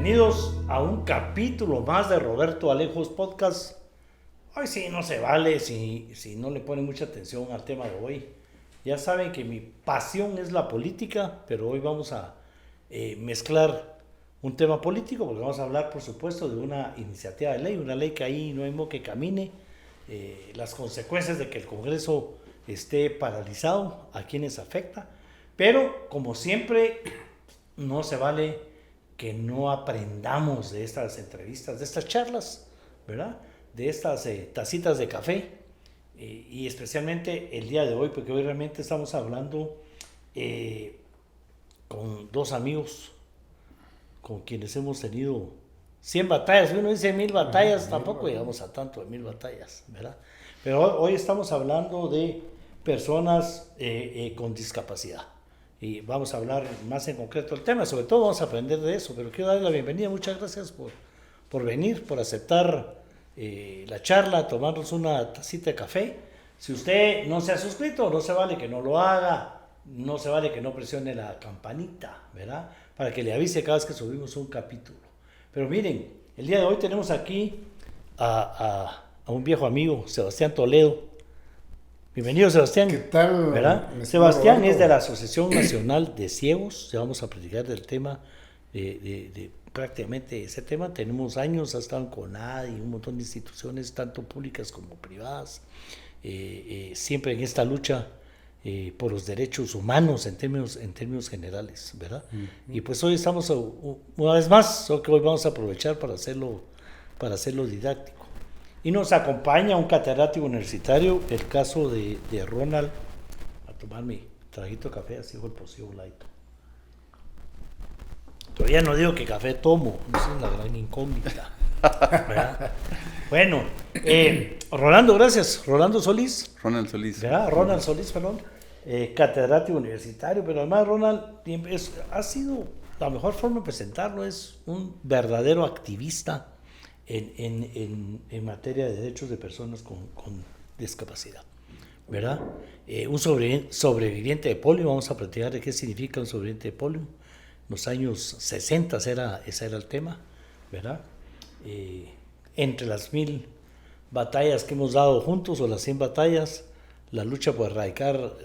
Bienvenidos a un capítulo más de Roberto Alejos Podcast. Hoy sí no se vale si no le ponen mucha atención al tema de hoy. Ya saben que mi pasión es la política, pero hoy vamos a mezclar un tema político porque vamos a hablar, por supuesto, de una iniciativa de ley, una ley que ahí no hay modo que camine, las consecuencias de que el Congreso esté paralizado, a quienes afecta, pero como siempre no se vale que no aprendamos de estas entrevistas, de estas charlas, ¿verdad? De estas tacitas de café, y especialmente el día de hoy, porque hoy realmente estamos hablando con dos amigos con quienes hemos tenido 100 batallas. Uno dice 1000 batallas, tampoco llegamos a tanto de 1000 batallas, ¿verdad? Pero hoy estamos hablando de personas con discapacidad. Y vamos a hablar más en concreto del tema, sobre todo vamos a aprender de eso, pero quiero darle la bienvenida, muchas gracias por venir, por aceptar la charla, tomarnos una tacita de café. Si usted no se ha suscrito, no se vale que no lo haga, no se vale que no presione la campanita, ¿verdad? Para que le avise cada vez que subimos un capítulo. Pero miren, el día de hoy tenemos aquí a un viejo amigo, Sebastián Toledo. Bienvenido, Sebastián. ¿Qué tal? ¿Verdad? Sebastián es de la Asociación Nacional de Ciegos. Ya vamos a platicar del tema, de prácticamente ese tema. Tenemos años, ha estado en CONADI, un montón de instituciones, tanto públicas como privadas, siempre en esta lucha por los derechos humanos en términos generales, ¿verdad? Uh-huh. Y pues hoy estamos, una vez más, solo que hoy vamos a aprovechar para hacerlo didáctico. Y nos acompaña un catedrático universitario, el caso de Ronald. A tomar mi traguito de café, así el pocillo ladito. Todavía no digo qué café tomo, esa es la gran incógnita, ¿verdad? Bueno, Rolando, gracias. Ronald Solís, ¿verdad? Ronald Solís, perdón. Catedrático universitario, pero además Ronald ha sido, la mejor forma de presentarlo es un verdadero activista en materia de derechos de personas con discapacidad, ¿verdad? Un sobreviviente de polio, vamos a platicar de qué significa un sobreviviente de polio. En los años 60 ese era el tema, ¿verdad? Entre las 1000 batallas que hemos dado juntos, o las 100 batallas, la lucha por erradicar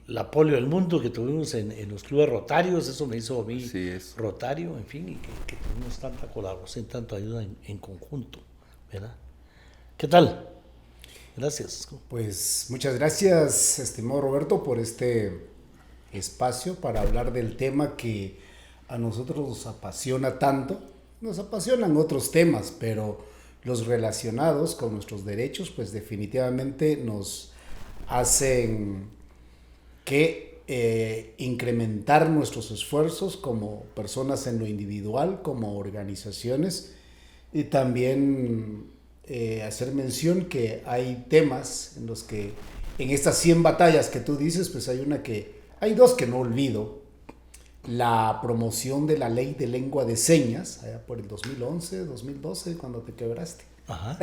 la polio del mundo que tuvimos en los clubes rotarios, eso me hizo a mí rotario, en fin, y que tuvimos tanta colaboración, tanta ayuda en conjunto, ¿verdad? ¿Qué tal? Gracias. Pues muchas gracias, estimado Roberto, por este espacio para hablar del tema que a nosotros nos apasiona tanto. Nos apasionan otros temas, pero los relacionados con nuestros derechos, pues definitivamente nos hacen que incrementar nuestros esfuerzos como personas en lo individual, como organizaciones, y también hacer mención que hay temas en los que en estas 100 batallas que tú dices, pues hay dos que no olvido. La promoción de la ley de lengua de señas, allá por el 2011, 2012, cuando te quebraste. Ajá.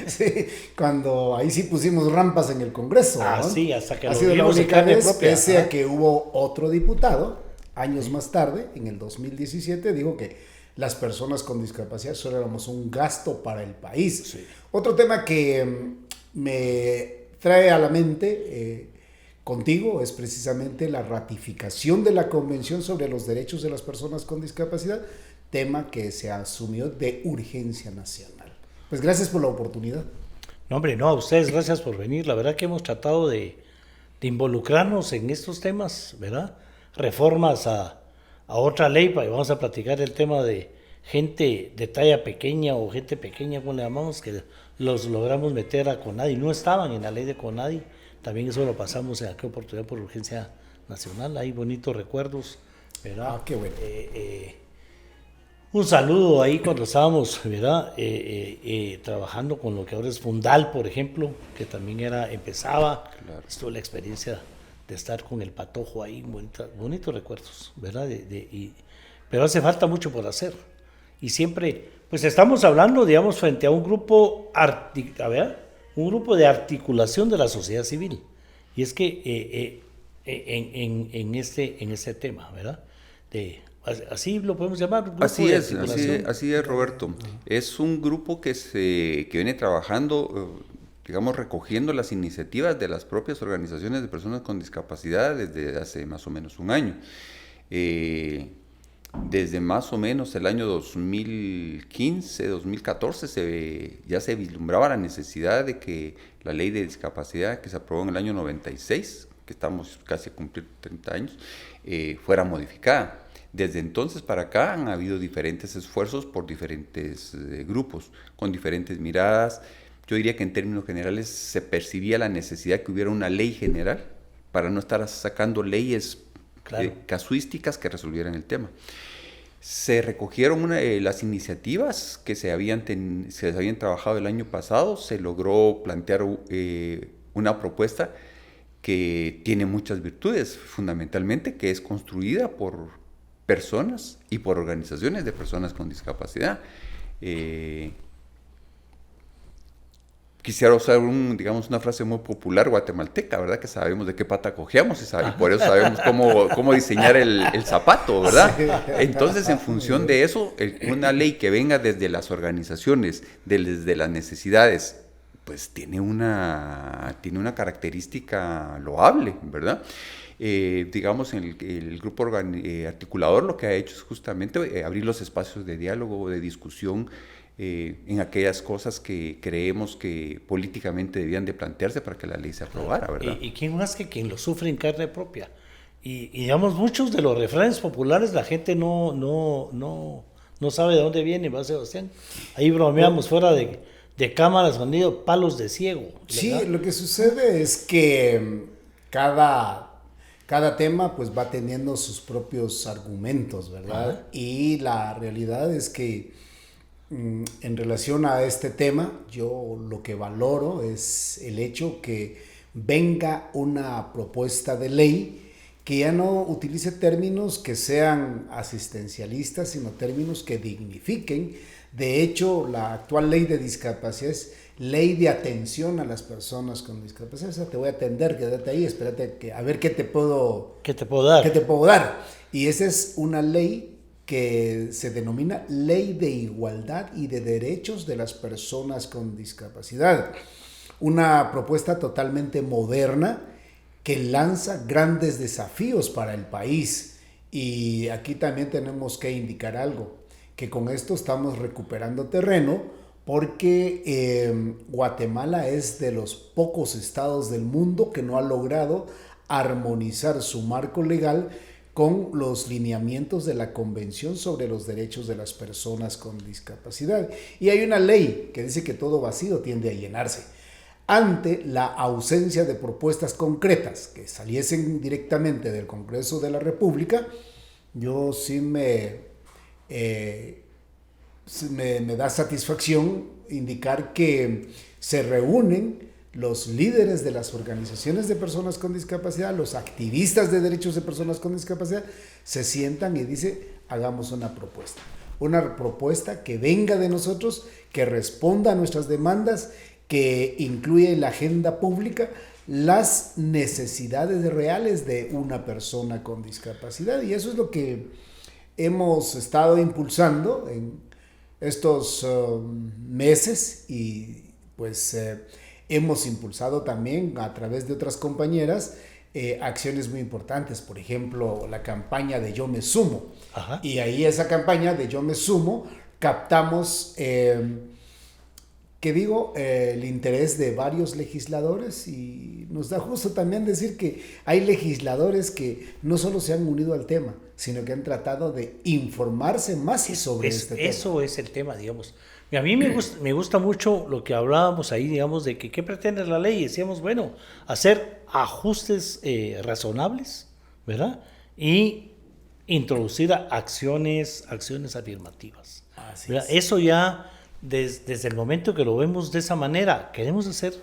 Sí, cuando ahí sí pusimos rampas en el Congreso. Ah, ¿no? Sí, hasta que ha lo sido la vimos única vez, propia. pese a que hubo otro diputado, años más tarde, en el 2017, dijo que las personas con discapacidad solo éramos un gasto para el país. Sí. Otro tema que me trae a la mente contigo es precisamente la ratificación de la Convención sobre los Derechos de las Personas con Discapacidad, tema que se asumió de urgencia nacional. Pues gracias por la oportunidad. No, hombre, no, a ustedes gracias por venir. La verdad que hemos tratado de involucrarnos en estos temas, ¿verdad? Reformas a otra ley, vamos a platicar el tema de gente de talla pequeña o gente pequeña, como le llamamos, que los logramos meter a CONADI. No estaban en la ley de CONADI, también eso lo pasamos en aquella oportunidad por urgencia nacional. Hay bonitos recuerdos, ¿verdad? Ah, qué bueno. Un saludo ahí cuando estábamos, ¿verdad? Trabajando con lo que ahora es Fundal, por ejemplo, que también empezaba. Claro. Estuve la experiencia de estar con el Patojo ahí, bonitos recuerdos, ¿verdad? Pero hace falta mucho por hacer. Y siempre, pues estamos hablando, digamos, frente a un grupo, un grupo de articulación de la sociedad civil. Y es que en este tema, ¿verdad? De así lo podemos llamar. Así es, Roberto. Es un grupo que viene trabajando, digamos, recogiendo las iniciativas de las propias organizaciones de personas con discapacidad desde hace más o menos un año. Desde más o menos el año 2015, 2014, ya se vislumbraba la necesidad de que la ley de discapacidad que se aprobó en el año 96, que estamos casi a cumplir 30 años, fuera modificada. Desde entonces para acá han habido diferentes esfuerzos por diferentes grupos, con diferentes miradas. Yo diría que en términos generales se percibía la necesidad que hubiera una ley general para no estar sacando leyes casuísticas que resolvieran el tema. Se recogieron las iniciativas que se habían trabajado el año pasado, se logró plantear una propuesta que tiene muchas virtudes, fundamentalmente que es construida por personas y por organizaciones de personas con discapacidad. Quisiera usar una frase muy popular guatemalteca, ¿verdad? Que sabemos de qué pata cojeamos y por eso sabemos cómo diseñar el zapato, ¿verdad? Entonces, en función de eso, una ley que venga desde las organizaciones, desde las necesidades, pues tiene una característica loable, ¿verdad? El grupo articulador lo que ha hecho es justamente abrir los espacios de diálogo, de discusión, en aquellas cosas que creemos que políticamente debían de plantearse para que la ley se aprobara, ¿verdad? ¿Y quién más que quien lo sufre en carne propia? Y digamos, muchos de los refranes populares la gente no sabe de dónde viene, ¿va, Sebastián? Ahí bromeamos fuera de cámara, sonido, palos de ciego, ¿verdad? Sí, lo que sucede es que cada tema pues va teniendo sus propios argumentos, ¿verdad? Ajá. Y la realidad es que en relación a este tema, yo lo que valoro es el hecho que venga una propuesta de ley que ya no utilice términos que sean asistencialistas, sino términos que dignifiquen. De hecho, la actual ley de discapacidad es ley de atención a las personas con discapacidad. O sea, te voy a atender, quédate ahí, espérate a ver qué te puedo dar. Y esa es una ley que se denomina Ley de Igualdad y de Derechos de las Personas con Discapacidad. Una propuesta totalmente moderna que lanza grandes desafíos para el país. Y aquí también tenemos que indicar algo, que con esto estamos recuperando terreno porque Guatemala es de los pocos estados del mundo que no ha logrado armonizar su marco legal con los lineamientos de la Convención sobre los Derechos de las Personas con Discapacidad. Y hay una ley que dice que todo vacío tiende a llenarse. Ante la ausencia de propuestas concretas que saliesen directamente del Congreso de la República, yo sí me da satisfacción indicar que se reúnen los líderes de las organizaciones de personas con discapacidad, los activistas de derechos de personas con discapacidad, se sientan y dicen, hagamos una propuesta que venga de nosotros, que responda a nuestras demandas, que incluya en la agenda pública las necesidades reales de una persona con discapacidad. Y eso es lo que hemos estado impulsando en estos meses y pues hemos impulsado también a través de otras compañeras acciones muy importantes, por ejemplo la campaña de Yo Me Sumo. Ajá. Y ahí esa campaña de Yo Me Sumo captamos el interés de varios legisladores y nos da gusto también decir que hay legisladores que no solo se han unido al tema, sino que han tratado de informarse más sobre este tema. Eso es el tema, digamos. Y a mí me gusta mucho lo que hablábamos ahí, digamos, de que qué pretende la ley. Decíamos, bueno, hacer ajustes razonables, ¿verdad? Y introducir acciones afirmativas. ¿verdad? Eso ya, desde el momento que lo vemos de esa manera, queremos hacer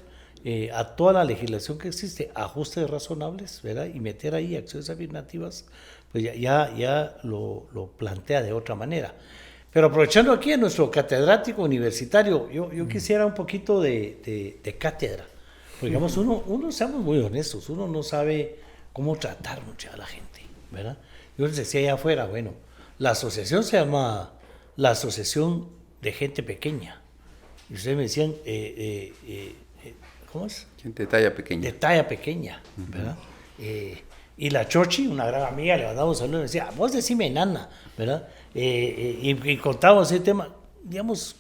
a toda la legislación que existe ajustes razonables, ¿verdad? Y meter ahí acciones afirmativas, pues ya lo plantea de otra manera. Pero aprovechando aquí a nuestro catedrático universitario, yo quisiera un poquito de cátedra. Porque digamos, uno, seamos muy honestos, uno no sabe cómo tratar mucho a la gente, ¿verdad? Yo les decía allá afuera, bueno, La asociación se llama la Asociación de Gente Pequeña. Y ustedes me decían, ¿cómo es? Gente de talla pequeña. De talla pequeña, ¿verdad? Y la Chorchi, una gran amiga, le mandamos saludos, decía, vos decime nana, ¿verdad? Y contábamos ese tema, digamos,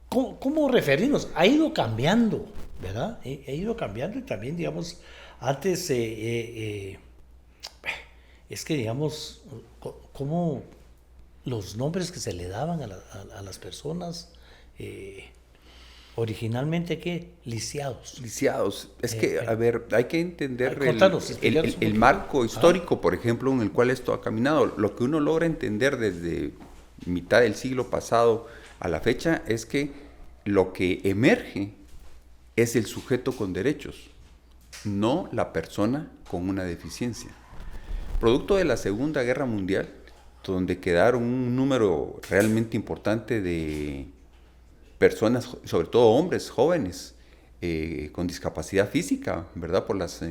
¿cómo referirnos? Ha ido cambiando, ¿verdad? Ha ido cambiando y también, digamos, antes, es que, digamos, cómo los nombres que se le daban a las personas, originalmente, ¿qué? Lisiados. Lisiados. Es que, a ver, hay que entender el marco histórico, por ejemplo, en el cual esto ha caminado. Lo que uno logra entender desde mitad del siglo pasado a la fecha es que lo que emerge es el sujeto con derechos, no la persona con una deficiencia. Producto de la Segunda Guerra Mundial, donde quedaron un número realmente importante de personas, sobre todo hombres jóvenes, con discapacidad física, ¿verdad? Por los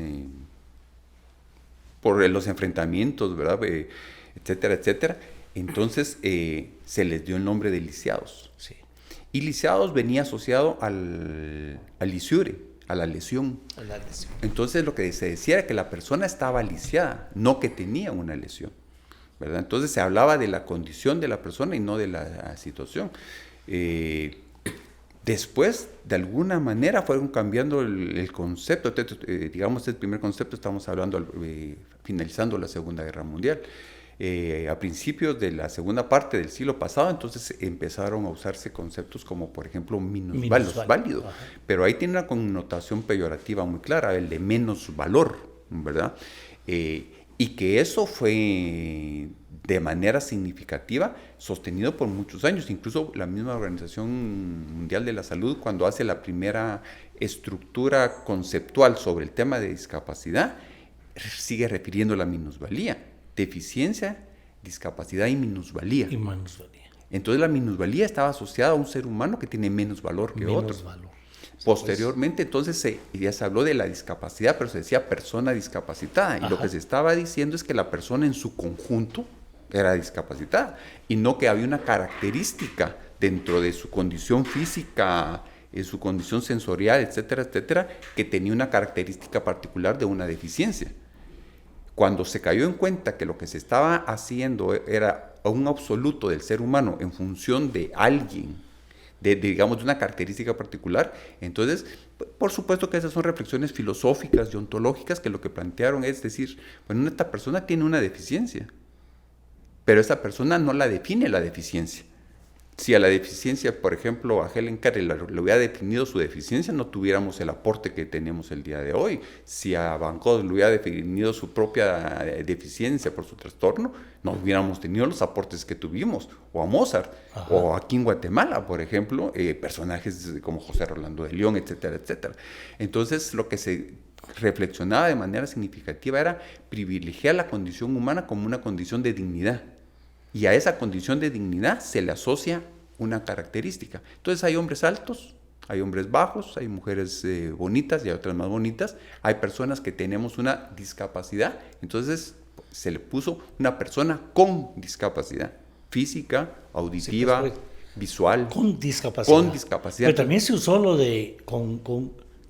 enfrentamientos, ¿verdad? Etcétera, etcétera. Entonces se les dio el nombre de lisiados. Sí. Y lisiados venía asociado al lisiure, a la lesión. Entonces lo que se decía era que la persona estaba lisiada, no que tenía una lesión, ¿verdad? Entonces se hablaba de la condición de la persona y no de la situación. Después, de alguna manera, fueron cambiando el concepto. Digamos, el primer concepto, estamos hablando finalizando la Segunda Guerra Mundial. A principios de la segunda parte del siglo pasado, entonces empezaron a usarse conceptos como, por ejemplo, minusválido. Pero ahí tiene una connotación peyorativa muy clara, el de menos valor, ¿verdad? Y que eso fue de manera significativa sostenido por muchos años. Incluso la misma Organización Mundial de la Salud, cuando hace la primera estructura conceptual sobre el tema de discapacidad, sigue refiriendo la minusvalía. Deficiencia, discapacidad y minusvalía. Entonces la minusvalía estaba asociada a un ser humano que tiene menos valor que otro. Posteriormente, entonces, ya se habló de la discapacidad, pero se decía persona discapacitada. Y lo que se estaba diciendo es que la persona en su conjunto era discapacitada. Y no que había una característica dentro de su condición física, su condición sensorial, etcétera, etcétera, que tenía una característica particular de una deficiencia. Cuando se cayó en cuenta que lo que se estaba haciendo era un absoluto del ser humano en función de alguien, digamos, de una característica particular, entonces, por supuesto que esas son reflexiones filosóficas y ontológicas que lo que plantearon es decir, bueno, esta persona tiene una deficiencia, pero esa persona no la define la deficiencia. Si a la deficiencia, por ejemplo, a Helen Keller le hubiera definido su deficiencia, no tuviéramos el aporte que tenemos el día de hoy. Si a Van Gogh le hubiera definido su propia deficiencia por su trastorno, no hubiéramos tenido los aportes que tuvimos. O a Mozart, o aquí en Guatemala, por ejemplo, personajes como José Rolando de León, etcétera, etcétera. Entonces, lo que se reflexionaba de manera significativa era privilegiar la condición humana como una condición de dignidad. Y a esa condición de dignidad se le asocia una característica. Entonces hay hombres altos, hay hombres bajos, hay mujeres bonitas y hay otras más bonitas. Hay personas que tenemos una discapacidad. Entonces se le puso una persona con discapacidad física, auditiva, visual. Con discapacidad. Con discapacidad. Pero también se usó lo de con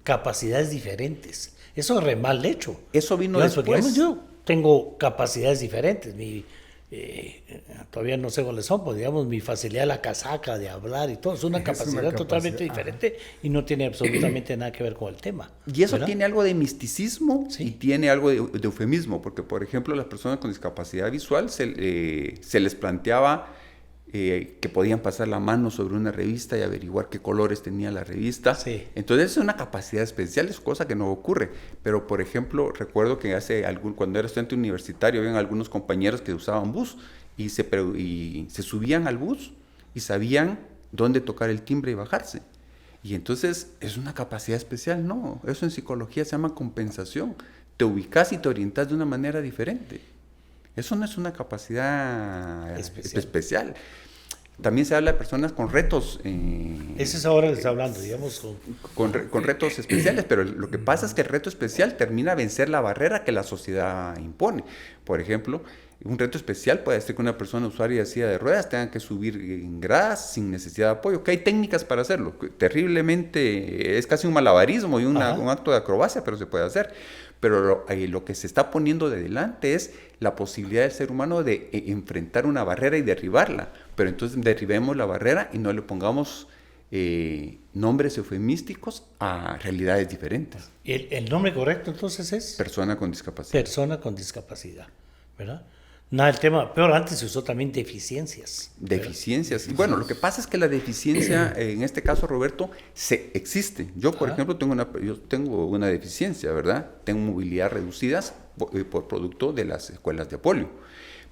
capacidades diferentes. Eso es re mal hecho. Eso vino después. Digamos, yo tengo capacidades diferentes. Todavía no sé cuáles son, pues digamos, mi facilidad de la casaca, de hablar y todo, es una capacidad totalmente diferente y no tiene absolutamente nada que ver con el tema. Y eso tiene algo de misticismo y tiene algo de eufemismo, porque por ejemplo las personas con discapacidad visual se les planteaba que podían pasar la mano sobre una revista y averiguar qué colores tenía la revista. Sí. Entonces es una capacidad especial, es cosa que no ocurre. Pero, por ejemplo, recuerdo que cuando era estudiante universitario, habían algunos compañeros que usaban bus y se subían al bus y sabían dónde tocar el timbre y bajarse. Y entonces es una capacidad especial, no. Eso en psicología se llama compensación. Te ubicas y te orientas de una manera diferente. Eso no es una capacidad especial. También se habla de personas con retos. Ese es ahora que está hablando, digamos. Con retos especiales, pero lo que pasa es que el reto especial termina a vencer la barrera que la sociedad impone. Por ejemplo, un reto especial puede ser que una persona usuaria de silla de ruedas tenga que subir en gradas sin necesidad de apoyo, que hay técnicas para hacerlo. Terriblemente, es casi un malabarismo y un acto de acrobacia, pero se puede hacer. Pero lo que se está poniendo de delante es la posibilidad del ser humano de enfrentar una barrera y derribarla. Pero entonces derribemos la barrera y no le pongamos nombres eufemísticos a realidades diferentes. ¿El nombre correcto entonces es? Persona con discapacidad. Persona con discapacidad, ¿verdad? Nada, el tema, pero antes se usó también deficiencias. Deficiencias. Bueno, lo que pasa es que la deficiencia, en este caso, Roberto, existe. Yo, por ejemplo, tengo una deficiencia, ¿verdad? Tengo movilidad reducidas por producto de las escuelas de polio.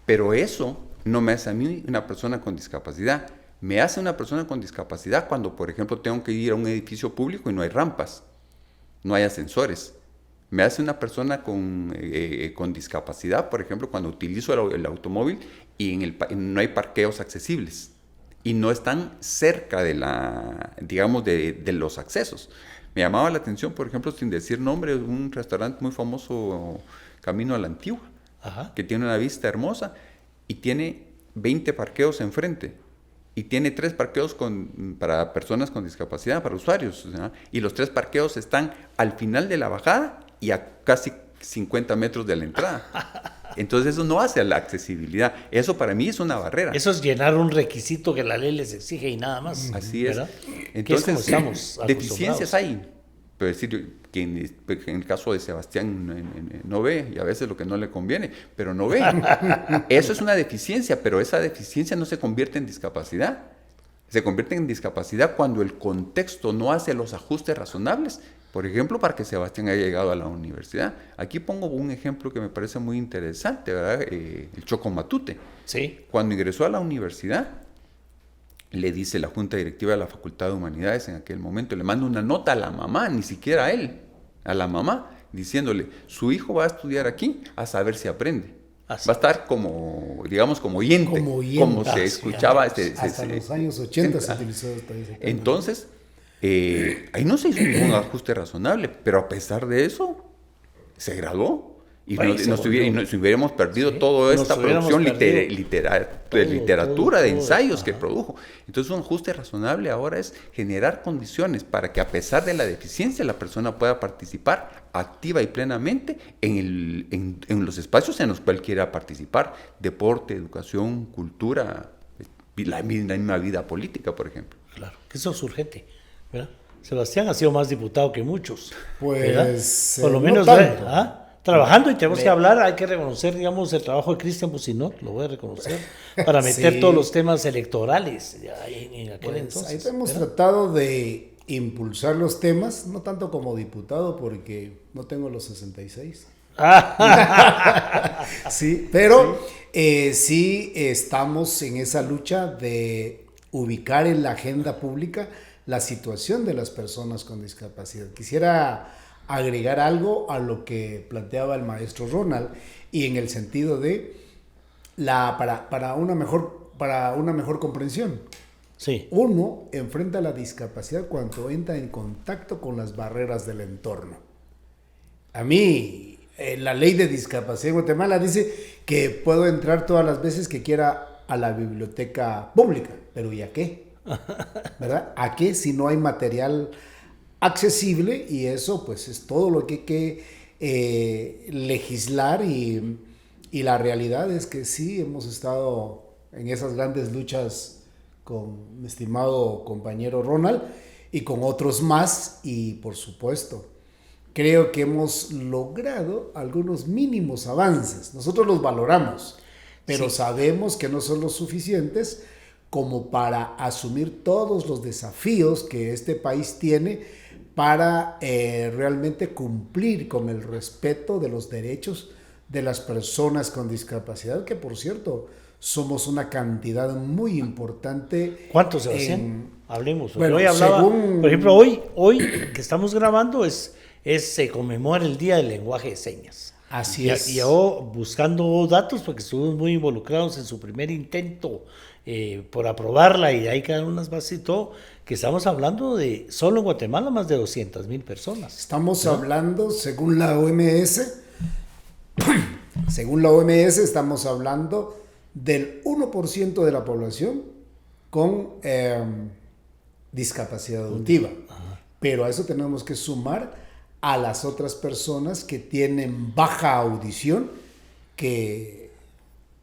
Pero eso no me hace a mí una persona con discapacidad. Me hace una persona con discapacidad cuando, por ejemplo, tengo que ir a un edificio público y no hay rampas, no hay ascensores. Me hace una persona con discapacidad, por ejemplo, cuando utilizo el automóvil y no hay parqueos accesibles y no están cerca de de los accesos. Me llamaba la atención, por ejemplo, sin decir nombre, un restaurante muy famoso, Camino a la Antigua, que tiene una vista hermosa y tiene 20 parqueos enfrente. Y tiene 3 parqueos para personas con discapacidad, para usuarios, ¿no? Y los 3 parqueos están al final de la bajada y a casi 50 metros de la entrada. Entonces eso no hace la accesibilidad. Eso para mí es una barrera. Eso es llenar un requisito que la ley les exige y nada más. Así es. ¿Verdad? Entonces, deficiencias hay. Pero decir que en el caso de Sebastián no ve, y a veces lo que no le conviene, pero no ve. Eso es una deficiencia, pero esa deficiencia no se convierte en discapacidad. Se convierte en discapacidad cuando el contexto no hace los ajustes razonables. Por ejemplo, para que Sebastián haya llegado a la universidad. Aquí pongo un ejemplo que me parece muy interesante, ¿verdad? El Choco Matute. Sí. Cuando ingresó a la universidad, le dice la Junta Directiva de la Facultad de Humanidades en aquel momento, le manda una nota a la mamá, ni siquiera a él, a la mamá, diciéndole, su hijo va a estudiar aquí a saber si aprende. Así. Va a estar como, digamos, como oyente, como se escuchaba. Hasta los años 80 se utilizó esta. Entonces, ahí no se hizo ningún ajuste razonable, pero a pesar de eso, se graduó. Y si hubiéramos perdido toda esta producción de literatura, de ensayos que produjo. Entonces un ajuste razonable ahora es generar condiciones para que a pesar de la deficiencia la persona pueda participar activa y plenamente en los espacios en los cuales quiera participar. Deporte, educación, cultura, la misma vida política, por ejemplo. Claro, que eso es urgente, ¿verdad? Sebastián ha sido más diputado que muchos. Pues por lo menos trabajando, y tenemos que hablar, hay que reconocer, digamos, el trabajo de Cristian Bucinot, lo voy a reconocer, para meter todos los temas electorales en aquel entonces. Ahí hemos tratado de impulsar los temas, no tanto como diputado, porque no tengo los 66. Sí, pero sí estamos en esa lucha de ubicar en la agenda pública la situación de las personas con discapacidad. Quisiera agregar algo a lo que planteaba el maestro Ronald, y en el sentido de para una mejor comprensión. Sí. Uno enfrenta la discapacidad cuando entra en contacto con las barreras del entorno. A mí, la ley de discapacidad de Guatemala dice que puedo entrar todas las veces que quiera a la biblioteca pública, pero ¿y a qué? ¿Verdad? ¿A qué si no hay material accesible? Y eso pues es todo lo que hay que legislar, y la realidad es que sí hemos estado en esas grandes luchas con mi estimado compañero Ronald y con otros más, y por supuesto creo que hemos logrado algunos mínimos avances. Nosotros los valoramos, pero sabemos que no son los suficientes como para asumir todos los desafíos que este país tiene para realmente cumplir con el respeto de los derechos de las personas con discapacidad, que por cierto somos una cantidad muy importante. ¿Cuántos se hacen? Hablemos. Bueno, hoy hablaba, por ejemplo, hoy que estamos grabando se conmemora el Día del Lenguaje de Señas. Así es. Y yo buscando datos, porque estuvimos muy involucrados en su primer intento por aprobarla, y de ahí quedaron unas bases y todo, que estamos hablando de, solo en Guatemala, más de 200,000 personas. Estamos hablando, según la OMS, estamos hablando del 1% de la población con discapacidad auditiva. Pero a eso tenemos que sumar a las otras personas que tienen baja audición, que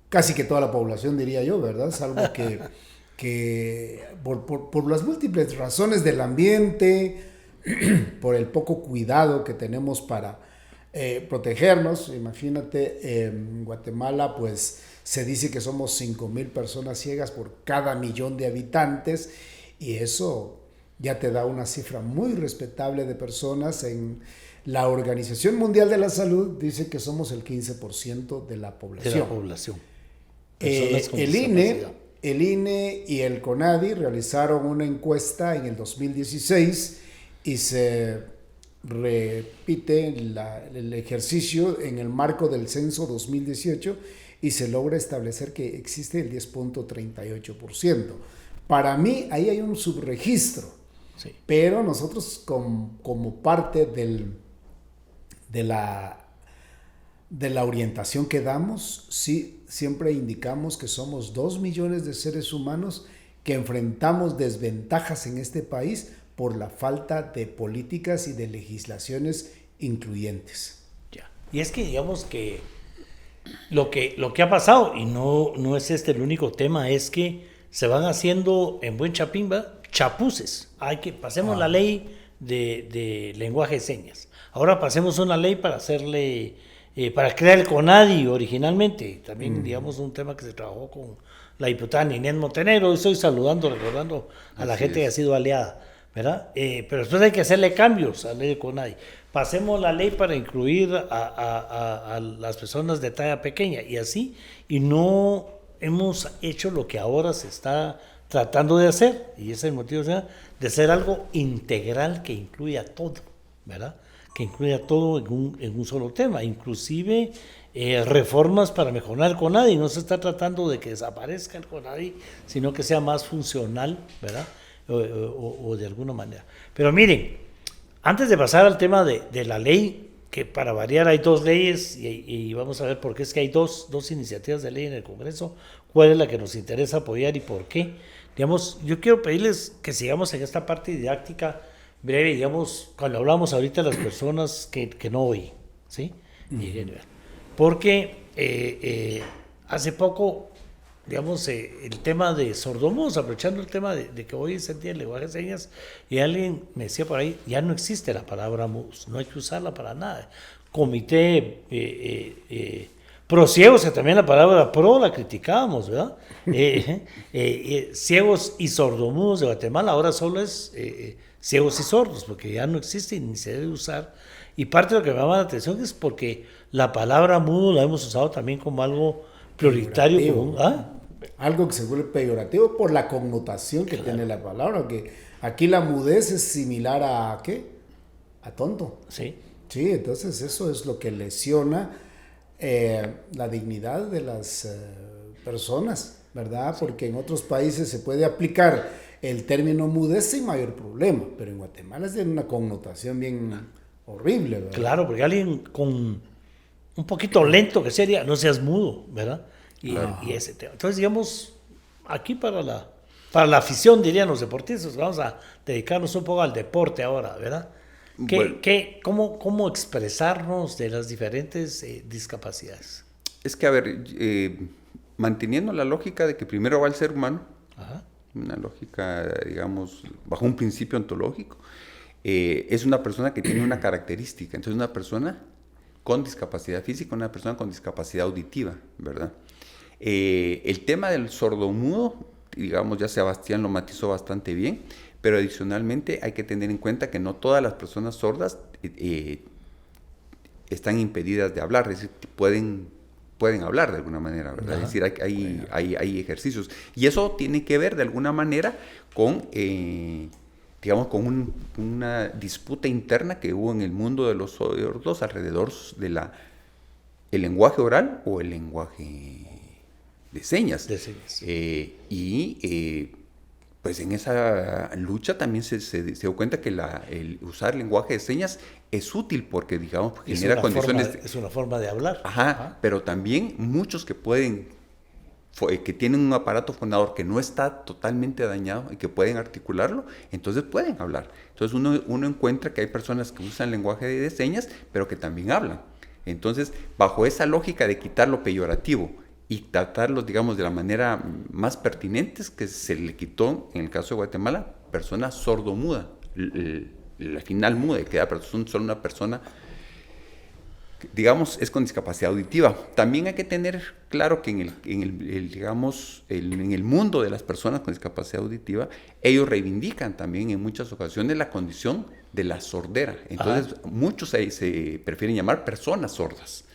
casi que toda la población, diría yo, ¿verdad? Salvo que por las múltiples razones del ambiente, por el poco cuidado que tenemos para protegernos. Imagínate, en Guatemala pues se dice que somos 5,000 personas ciegas por cada 1,000,000 de habitantes, y eso ya te da una cifra muy respetable de personas. En la Organización Mundial de la Salud dice que somos el 15% de la población. De la población. El INE y el CONADI realizaron una encuesta en el 2016 y se repite el ejercicio en el marco del censo 2018 y se logra establecer que existe el 10.38%. Para mí ahí hay un subregistro. Sí. Pero nosotros como parte de la orientación que damos, sí, siempre indicamos que somos 2 millones de seres humanos que enfrentamos desventajas en este país por la falta de políticas y de legislaciones incluyentes. Ya. Y es que digamos que lo que ha pasado, y no es este el único tema, es que se van haciendo en buen chapín, ¿verdad?, chapuces. Pasemos la ley de lenguaje de señas. Ahora pasemos una ley para hacerle, para crear el CONADI originalmente. También, digamos, un tema que se trabajó con la diputada Ninel Montenegro. Estoy recordando a la gente que ha sido aliada, ¿verdad? Pero después hay que hacerle cambios a la ley de CONADI. Pasemos la ley para incluir a las personas de talla pequeña, y así, y no hemos hecho lo que ahora se está tratando de hacer, y ese es el motivo de hacer algo integral que incluya todo, ¿verdad? Que incluya todo en un solo tema, inclusive reformas para mejorar el CONADI. No se está tratando de que desaparezca el CONADI, sino que sea más funcional, ¿verdad? O de alguna manera. Pero miren, antes de pasar al tema de la ley, que para variar hay dos leyes, y vamos a ver por qué es que hay dos iniciativas de ley en el Congreso, cuál es la que nos interesa apoyar y por qué. Digamos, yo quiero pedirles que sigamos en esta parte didáctica breve, digamos, cuando hablamos ahorita de las personas que no oyen, ¿sí? Porque hace poco, digamos, el tema de sordomudos, aprovechando el tema de que hoy es el día del lenguaje de señas, y alguien me decía por ahí, ya no existe la palabra mudos, no hay que usarla para nada. Comité pro ciegos, que también la palabra pro la criticábamos, ¿verdad? Ciegos y sordomudos de Guatemala, ahora solo es ciegos y sordos, porque ya no existe ni se debe usar. Y parte de lo que me llama la atención es porque la palabra mudo la hemos usado también como algo prioritario. Algo que se vuelve peyorativo por la connotación que tiene la palabra, que aquí la mudez es similar a ¿qué? A tonto. Sí. Sí, entonces eso es lo que lesiona la dignidad de las personas, ¿verdad? Sí. Porque en otros países se puede aplicar el término mudez sin mayor problema, pero en Guatemala es de una connotación bien horrible, ¿verdad? Claro, porque alguien con un poquito lento que sería, no seas mudo, ¿verdad? Y ese tema. Entonces, digamos, aquí para la afición, dirían los deportistas, vamos a dedicarnos un poco al deporte ahora, ¿verdad? ¿Cómo expresarnos de las diferentes discapacidades? Es que, a ver, manteniendo la lógica de que primero va el ser humano, ajá, una lógica, digamos, bajo un principio ontológico, es una persona que tiene una característica. Entonces, una persona con discapacidad física, una persona con discapacidad auditiva, ¿verdad? El tema del sordomudo, digamos, ya Sebastián lo matizó bastante bien, pero adicionalmente hay que tener en cuenta que no todas las personas sordas están impedidas de hablar, es decir, pueden hablar de alguna manera, ¿verdad? Ajá. Es decir, hay ejercicios. Y eso tiene que ver de alguna manera con, digamos, con una disputa interna que hubo en el mundo de los sordos alrededor de la el lenguaje oral o el lenguaje de señas. Pues en esa lucha también se dio cuenta que el usar lenguaje de señas es útil porque, digamos, genera condiciones... Es una forma de hablar. Pero también muchos que tienen un aparato fonador que no está totalmente dañado y que pueden articularlo, entonces pueden hablar. Entonces uno encuentra que hay personas que usan lenguaje de señas, pero que también hablan. Entonces, bajo esa lógica de quitar lo peyorativo y tratarlos, digamos, de la manera más pertinente, que se le quitó, en el caso de Guatemala, persona sordomuda. La final muda, queda solo una persona, digamos, es con discapacidad auditiva. También hay que tener claro que en el mundo de las personas con discapacidad auditiva, ellos reivindican también en muchas ocasiones la condición de la sordera. Entonces, muchos se prefieren llamar personas sordas.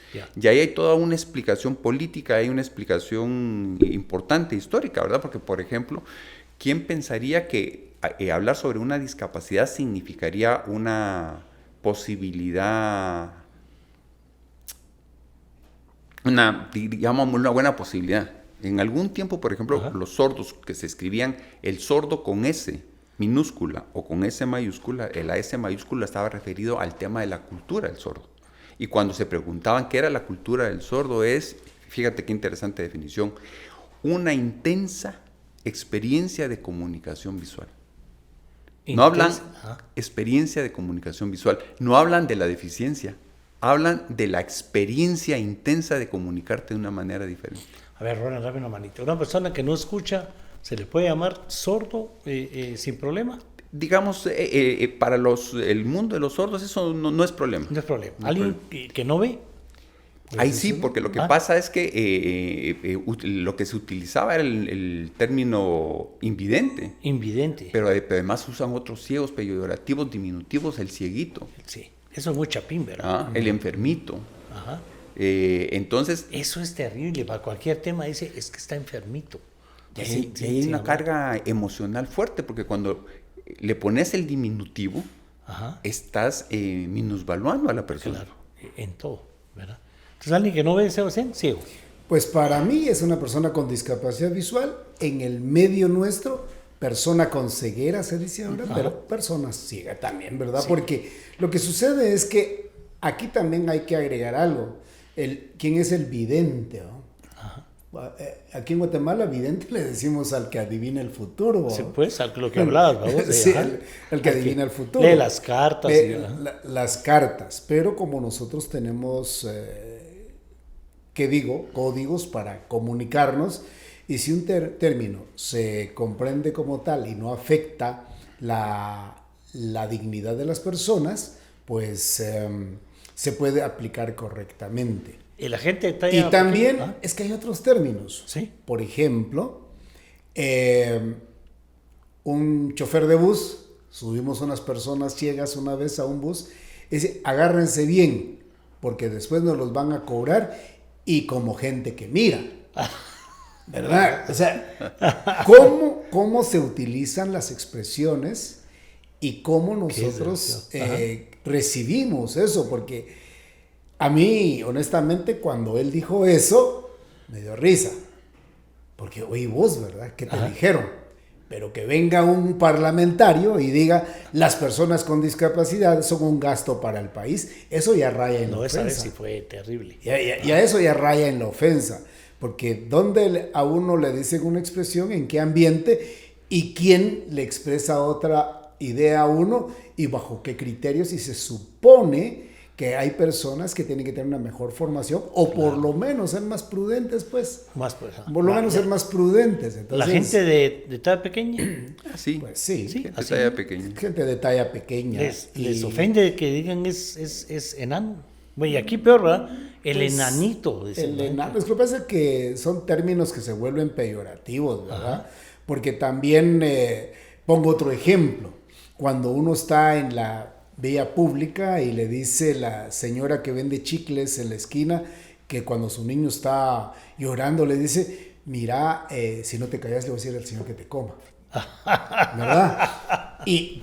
Y ahí hay toda una explicación política, hay una explicación importante, histórica, ¿verdad? Porque, por ejemplo, ¿quién pensaría que hablar sobre una discapacidad significaría una posibilidad, una buena posibilidad? En algún tiempo, por ejemplo, los sordos que se escribían el sordo con S minúscula o con S mayúscula, la S mayúscula estaba referido al tema de la cultura del sordo. Y cuando se preguntaban qué era la cultura del sordo fíjate qué interesante definición, una intensa experiencia de comunicación visual. No hablan experiencia de comunicación visual, no hablan de la deficiencia, hablan de la experiencia intensa de comunicarte de una manera diferente. A ver, Ronald, dame una manita. Una persona que no escucha, ¿se le puede llamar sordo sin problema? Digamos, para el mundo de los sordos eso no es problema. No es problema. ¿Alguien que no ve? Ahí sí, porque lo que pasa es que lo que se utilizaba era el término invidente. Invidente. Pero además usan otros ciegos peyorativos, diminutivos, el cieguito. Sí, eso es muy chapín, ¿verdad? El enfermito. Entonces... Eso es terrible. Para cualquier tema dice, es que está enfermito. Hay una carga emocional fuerte, porque cuando le pones el diminutivo, estás minusvaluando a la persona. Claro, en todo, ¿verdad? Entonces, alguien que no ve, ciego. Pues para mí es una persona con discapacidad visual. En el medio nuestro, persona con ceguera se dice ahora, pero persona ciega también, ¿verdad? Sí. Porque lo que sucede es que aquí también hay que agregar algo. ¿Quién es el vidente? ¿No? Aquí en Guatemala, vidente le decimos al que adivina el futuro. Sí, pues, a lo que hablabas, vamos. Sí, el que adivina el futuro. Lee las cartas. Las cartas, pero como nosotros tenemos, códigos para comunicarnos, y si un término se comprende como tal y no afecta la dignidad de las personas, pues se puede aplicar correctamente. Y la gente está y también es que hay otros términos. ¿Sí? Por ejemplo, un chofer de bus, subimos unas personas ciegas una vez a un bus, y dice, agárrense bien, porque después nos los van a cobrar, y como gente que mira. ¿Verdad? O sea, ¿cómo se utilizan las expresiones y cómo nosotros recibimos eso? Porque a mí, honestamente, cuando él dijo eso, me dio risa. Porque, oye, vos, ¿verdad? ¿Qué te dijeron? Pero que venga un parlamentario y diga, las personas con discapacidad son un gasto para el país, eso ya raya en la ofensa. No, esa vez sí fue terrible. Ya eso ya raya en la ofensa. Porque ¿dónde a uno le dicen una expresión? ¿En qué ambiente? ¿Y quién le expresa otra idea a uno? ¿Y bajo qué criterios? Y se supone que hay personas que tienen que tener una mejor formación o por lo menos ser más prudentes, pues. Por lo menos ser más prudentes. Entonces, ¿la gente de talla pequeña? Sí. Pues sí. Gente de talla pequeña. Gente de talla pequeña. Les ofende que digan es enano. Bueno, y aquí peor, ¿verdad? El enanito. El enano. Es que pasa que son términos que se vuelven peyorativos, ¿verdad? Porque también, pongo otro ejemplo. Cuando uno está en la vía pública y le dice la señora que vende chicles en la esquina que cuando su niño está llorando le dice, mira, si no te callas le voy a decir al señor que te coma. ¿Verdad?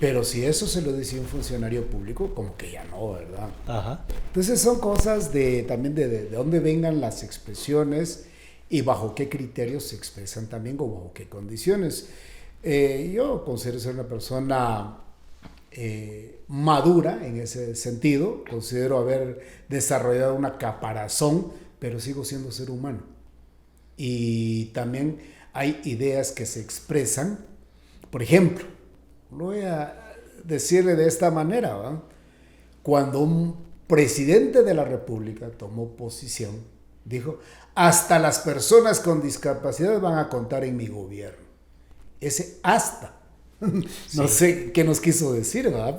Pero si eso se lo decía un funcionario público, como que ya no, ¿verdad? Ajá. Entonces son cosas también de dónde vengan las expresiones y bajo qué criterios se expresan también o bajo qué condiciones. Yo considero ser una persona madura en ese sentido, considero haber desarrollado una caparazón, pero sigo siendo ser humano. Y también hay ideas que se expresan, por ejemplo, lo voy a decirle de esta manera, ¿verdad? Cuando un presidente de la República tomó posición, dijo, hasta las personas con discapacidad van a contar en mi gobierno. Ese hasta. No sé qué nos quiso decir, ¿verdad?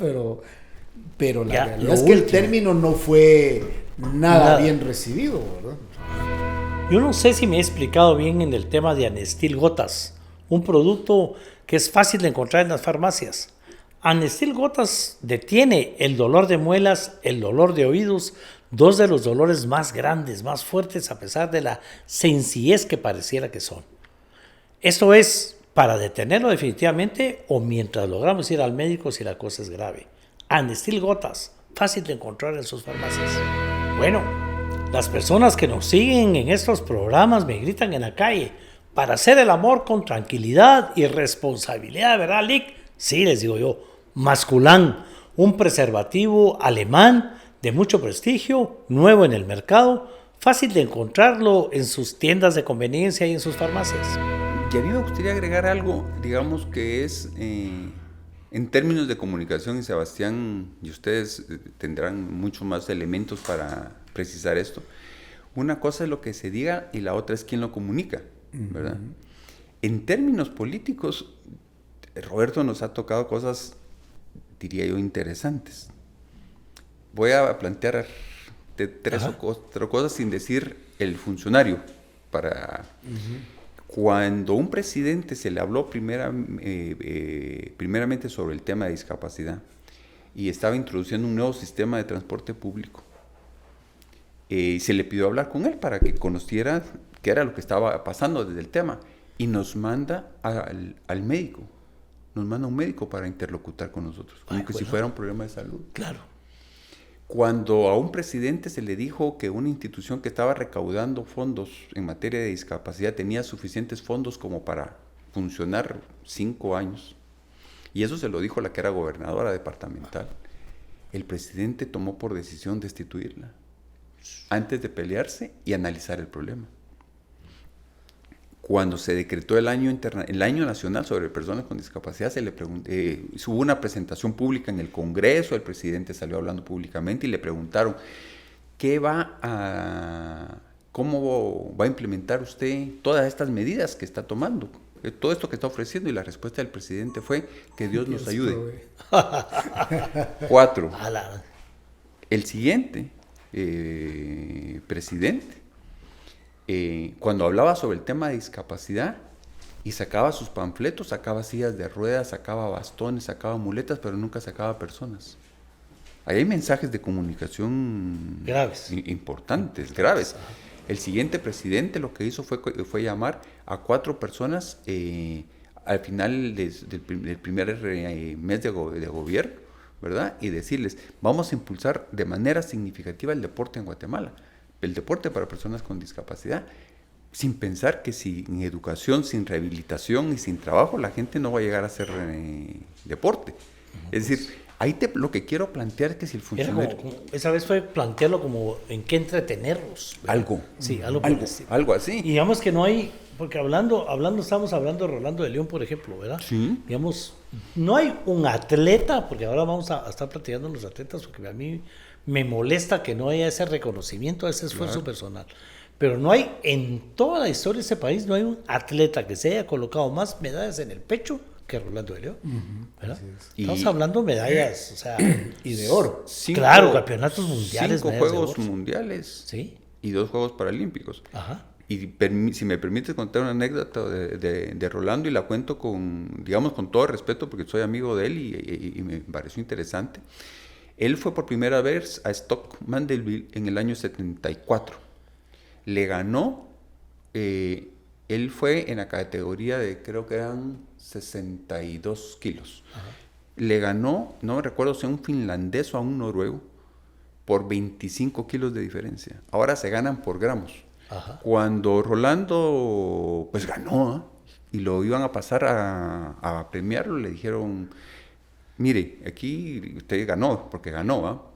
Pero la realidad es que el término no fue nada bien recibido, ¿verdad? Yo no sé si me he explicado bien en el tema de Anestil Gotas, un producto que es fácil de encontrar en las farmacias. Anestil Gotas detiene el dolor de muelas, el dolor de oídos, dos de los dolores más grandes, más fuertes, a pesar de la sencillez que pareciera que son. Esto es para detenerlo definitivamente o mientras logramos ir al médico si la cosa es grave. Anestil Gotas, fácil de encontrar en sus farmacias. Bueno, las personas que nos siguen en estos programas me gritan en la calle, para hacer el amor con tranquilidad y responsabilidad, ¿verdad, Lick? Sí, les digo yo, Masculán, un preservativo alemán de mucho prestigio, nuevo en el mercado, fácil de encontrarlo en sus tiendas de conveniencia y en sus farmacias. Y a mí me gustaría agregar algo, digamos que es, en términos de comunicación, y Sebastián y ustedes tendrán muchos más elementos para precisar esto. Una cosa es lo que se diga y la otra es quién lo comunica, ¿verdad? Uh-huh. En términos políticos, Roberto nos ha tocado cosas, diría yo, interesantes. Voy a plantear tres o cuatro cosas sin decir el funcionario. Cuando un presidente se le habló primeramente sobre el tema de discapacidad y estaba introduciendo un nuevo sistema de transporte público, se le pidió hablar con él para que conociera qué era lo que estaba pasando desde el tema, y nos manda al médico. Nos manda un médico para interlocutar con nosotros, como si fuera un problema de salud. Claro. Cuando a un presidente se le dijo que una institución que estaba recaudando fondos en materia de discapacidad tenía suficientes fondos como para funcionar 5 años, y eso se lo dijo la que era gobernadora departamental, el presidente tomó por decisión destituirla antes de pelearse y analizar el problema. Cuando se decretó el año nacional sobre personas con discapacidad, hubo una presentación pública en el Congreso, el presidente salió hablando públicamente y le preguntaron, ¿cómo va a implementar usted todas estas medidas que está tomando? Todo esto que está ofreciendo, y la respuesta del presidente fue que Dios nos ayude. 4. El siguiente presidente, cuando hablaba sobre el tema de discapacidad y sacaba sus panfletos, sacaba sillas de ruedas, sacaba bastones, sacaba muletas, pero nunca sacaba personas. Ahí hay mensajes de comunicación graves, importantes, graves. El siguiente presidente lo que hizo fue llamar a 4 personas al final del primer mes de gobierno, ¿verdad? Y decirles, vamos a impulsar de manera significativa el deporte en Guatemala, el deporte para personas con discapacidad, sin pensar que sin educación, sin rehabilitación y sin trabajo, la gente no va a llegar a hacer deporte. Es decir, ahí lo que quiero plantear es que si el funcionario... esa vez fue plantearlo como en qué entretenerlos, ¿verdad? Algo. Sí, algo así. Y digamos que no hay, porque estamos hablando de Rolando de León, por ejemplo, ¿verdad? Sí. Digamos, no hay un atleta, porque ahora vamos a estar platicando los atletas, porque a mí me molesta que no haya ese reconocimiento, ese esfuerzo personal. Pero no hay, en toda la historia de este país, no hay un atleta que se haya colocado más medallas en el pecho que Rolando de León, ¿verdad? Estamos hablando de medallas, o sea, y de oro. Claro, campeonatos mundiales. 5 Juegos Mundiales, ¿sí? Y 2 Juegos Paralímpicos. Ajá. Y si me permites contar una anécdota de Rolando, y la cuento con todo respeto, porque soy amigo de él y me pareció interesante. Él fue por primera vez a Stoke Mandeville en el año 74. Le ganó, él fue en la categoría de, creo que eran 62 kilos. Ajá. le ganó, no recuerdo si a un finlandés o a un noruego, por 25 kilos de diferencia. Ahora se ganan por gramos. Ajá. Cuando Rolando pues ganó y lo iban a pasar a premiarlo, le dijeron, mire, aquí usted ganó, porque ganó, ¿ah?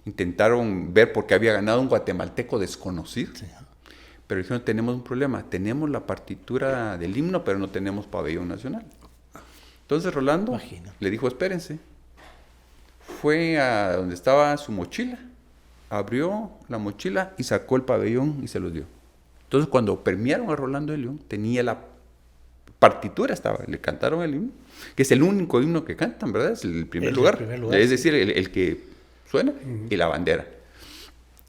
Intentaron ver por qué había ganado un guatemalteco desconocido. Sí. Pero dijeron, tenemos un problema, tenemos la partitura del himno, pero no tenemos pabellón nacional. Entonces Rolando le dijo, espérense. Fue a donde estaba su mochila, abrió la mochila y sacó el pabellón y se los dio. Entonces cuando premiaron a Rolando de León, tenía la partitura, le cantaron el himno, que es el único himno que cantan, ¿verdad? Es el primer lugar. Es decir, el que suena, y la bandera.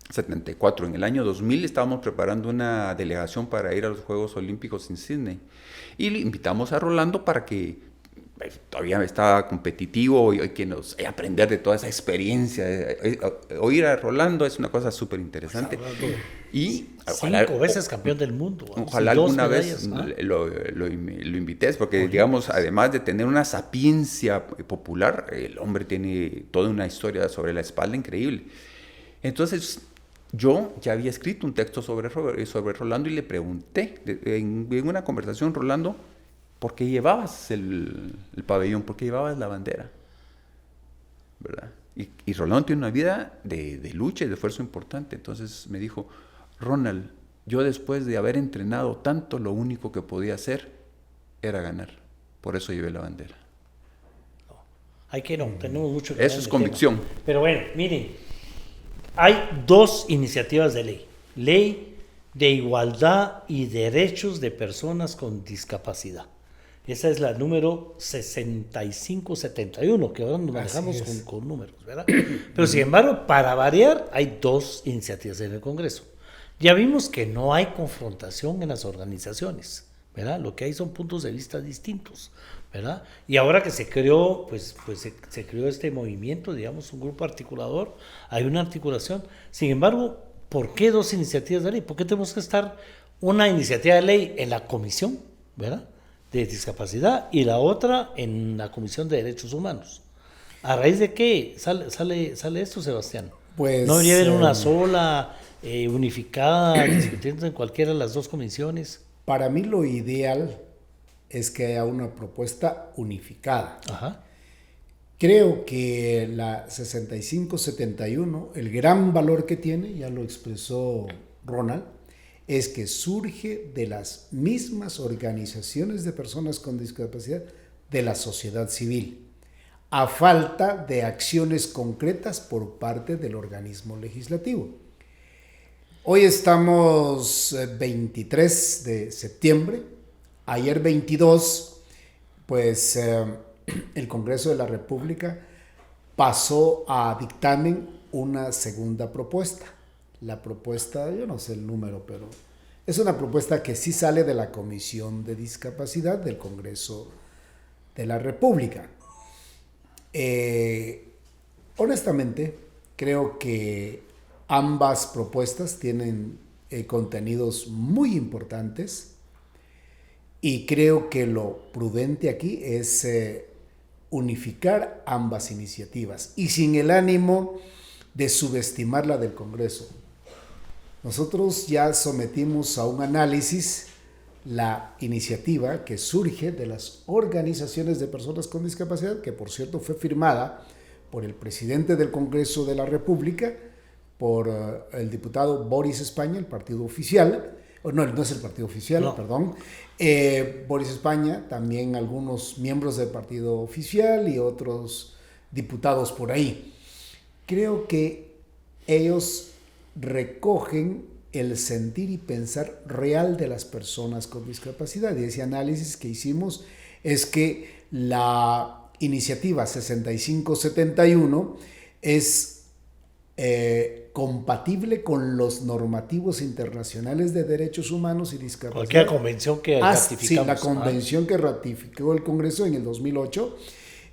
74. En el año 2000 estábamos preparando una delegación para ir a los Juegos Olímpicos en Sydney. Y le invitamos a Rolando para que todavía estaba competitivo y que nos aprender de toda esa experiencia. Oír a Rolando es una cosa súper interesante. Y ojalá, 5 veces campeón del mundo. Ojalá alguna vez lo invites, porque digamos, además de tener una sapiencia popular, el hombre tiene toda una historia sobre la espalda increíble. Entonces, yo ya había escrito un texto sobre Rolando y le pregunté en una conversación, Rolando, ¿por qué llevabas el pabellón? ¿Por qué llevabas la bandera? ¿Verdad? Y Rolando tiene una vida de lucha y de esfuerzo importante. Entonces me dijo, Ronald, yo después de haber entrenado tanto, lo único que podía hacer era ganar. Por eso llevé la bandera. Tenemos mucho que eso es convicción. Tema. Pero bueno, miren, hay 2 iniciativas de ley. Ley de igualdad y derechos de personas con discapacidad. Esa es la número 6571, que ahora nos manejamos con números, ¿verdad? Pero sin embargo, para variar, hay 2 iniciativas en el Congreso. Ya vimos que no hay confrontación en las organizaciones, ¿verdad? Lo que hay son puntos de vista distintos, ¿verdad? Y ahora que se creó, se creó este movimiento, digamos, un grupo articulador, hay una articulación. Sin embargo, ¿por qué 2 iniciativas de ley? ¿Por qué tenemos que estar una iniciativa de ley en la comisión, ¿verdad?, de discapacidad y la otra en la Comisión de Derechos Humanos? ¿A raíz de qué sale esto, Sebastián? Pues, ¿no debería haber una sola, unificada, discutiendo en cualquiera de las 2 comisiones? Para mí lo ideal es que haya una propuesta unificada. Ajá. Creo que la 6571, el gran valor que tiene, ya lo expresó Ronald, es que surge de las mismas organizaciones de personas con discapacidad de la sociedad civil, a falta de acciones concretas por parte del organismo legislativo. Hoy estamos 23 de septiembre, ayer 22, pues el Congreso de la República pasó a dictamen una segunda propuesta. La propuesta, yo no sé el número, pero es una propuesta que sí sale de la Comisión de Discapacidad del Congreso de la República. Honestamente, creo que ambas propuestas tienen contenidos muy importantes y creo que lo prudente aquí es unificar ambas iniciativas y sin el ánimo de subestimar la del Congreso. Nosotros ya sometimos a un análisis la iniciativa que surge de las organizaciones de personas con discapacidad, que por cierto fue firmada por el presidente del Congreso de la República, por el diputado Boris España, el partido oficial, no es el partido oficial, no. Perdón, Boris España, también algunos miembros del partido oficial y otros diputados por ahí. Creo que ellos recogen el sentir y pensar real de las personas con discapacidad. Y ese análisis que hicimos es que la iniciativa 6571 es compatible con los normativos internacionales de derechos humanos y discapacidad. Cualquier convención que ratificamos. Sí, la convención que ratificó el Congreso en el 2008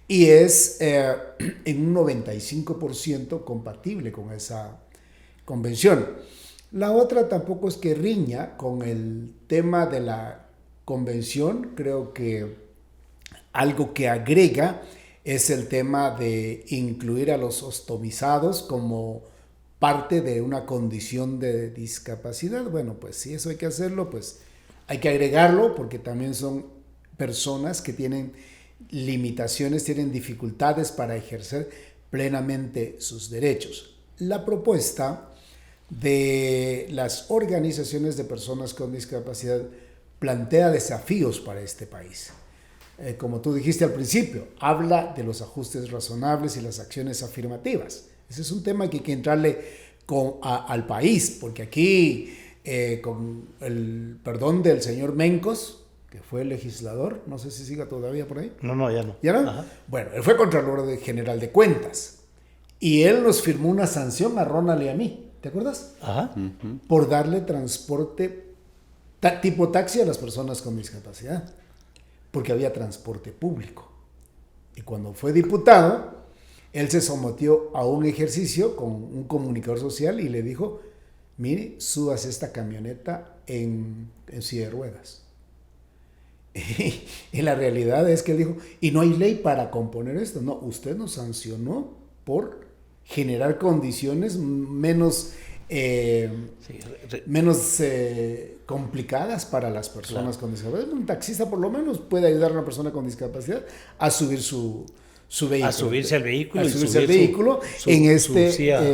y es en un 95% compatible con esa convención. La otra tampoco es que riña con el tema de la convención. Creo que algo que agrega es el tema de incluir a los ostomizados como parte de una condición de discapacidad. Bueno, pues si eso hay que hacerlo, pues hay que agregarlo, porque también son personas que tienen limitaciones, tienen dificultades para ejercer plenamente sus derechos. La propuesta de las organizaciones de personas con discapacidad plantea desafíos para este país. Como tú dijiste al principio, habla de los ajustes razonables y las acciones afirmativas. Ese es un tema que hay que entrarle al país, porque aquí, con el perdón del señor Mencos, que fue el legislador, no sé si siga todavía por ahí. No, ya no. ¿Ya no? Ajá. Bueno, él fue Contralor General de Cuentas y él nos firmó una sanción a Ronald y a mí, ¿te acuerdas? Ajá. Por darle transporte tipo taxi a las personas con discapacidad, porque había transporte público. Y cuando fue diputado, él se sometió a un ejercicio con un comunicador social y le dijo, mire, subas esta camioneta en silla de ruedas. Y la realidad es que él dijo, y no hay ley para componer esto. No, usted nos sancionó por generar condiciones menos complicadas para las personas con discapacidad. Un taxista por lo menos puede ayudar a una persona con discapacidad a subir su vehículo. A subirse al vehículo. A subirse al vehículo.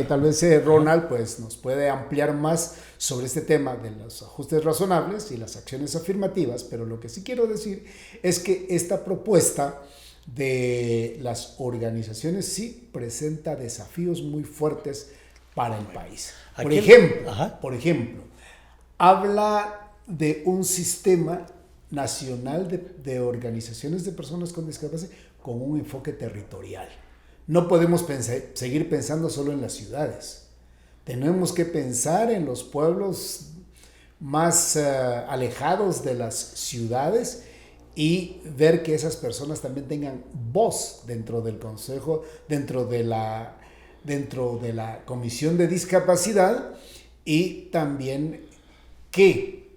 Tal vez Ronald pues, nos puede ampliar más sobre este tema de los ajustes razonables y las acciones afirmativas, pero lo que sí quiero decir es que esta propuesta de las organizaciones sí presenta desafíos muy fuertes para el país. Por ejemplo, habla de un sistema nacional de organizaciones de personas con discapacidad con un enfoque territorial. No podemos seguir pensando solo en las ciudades. Tenemos que pensar en los pueblos más alejados de las ciudades y ver que esas personas también tengan voz dentro del consejo, dentro de la comisión de discapacidad, y también que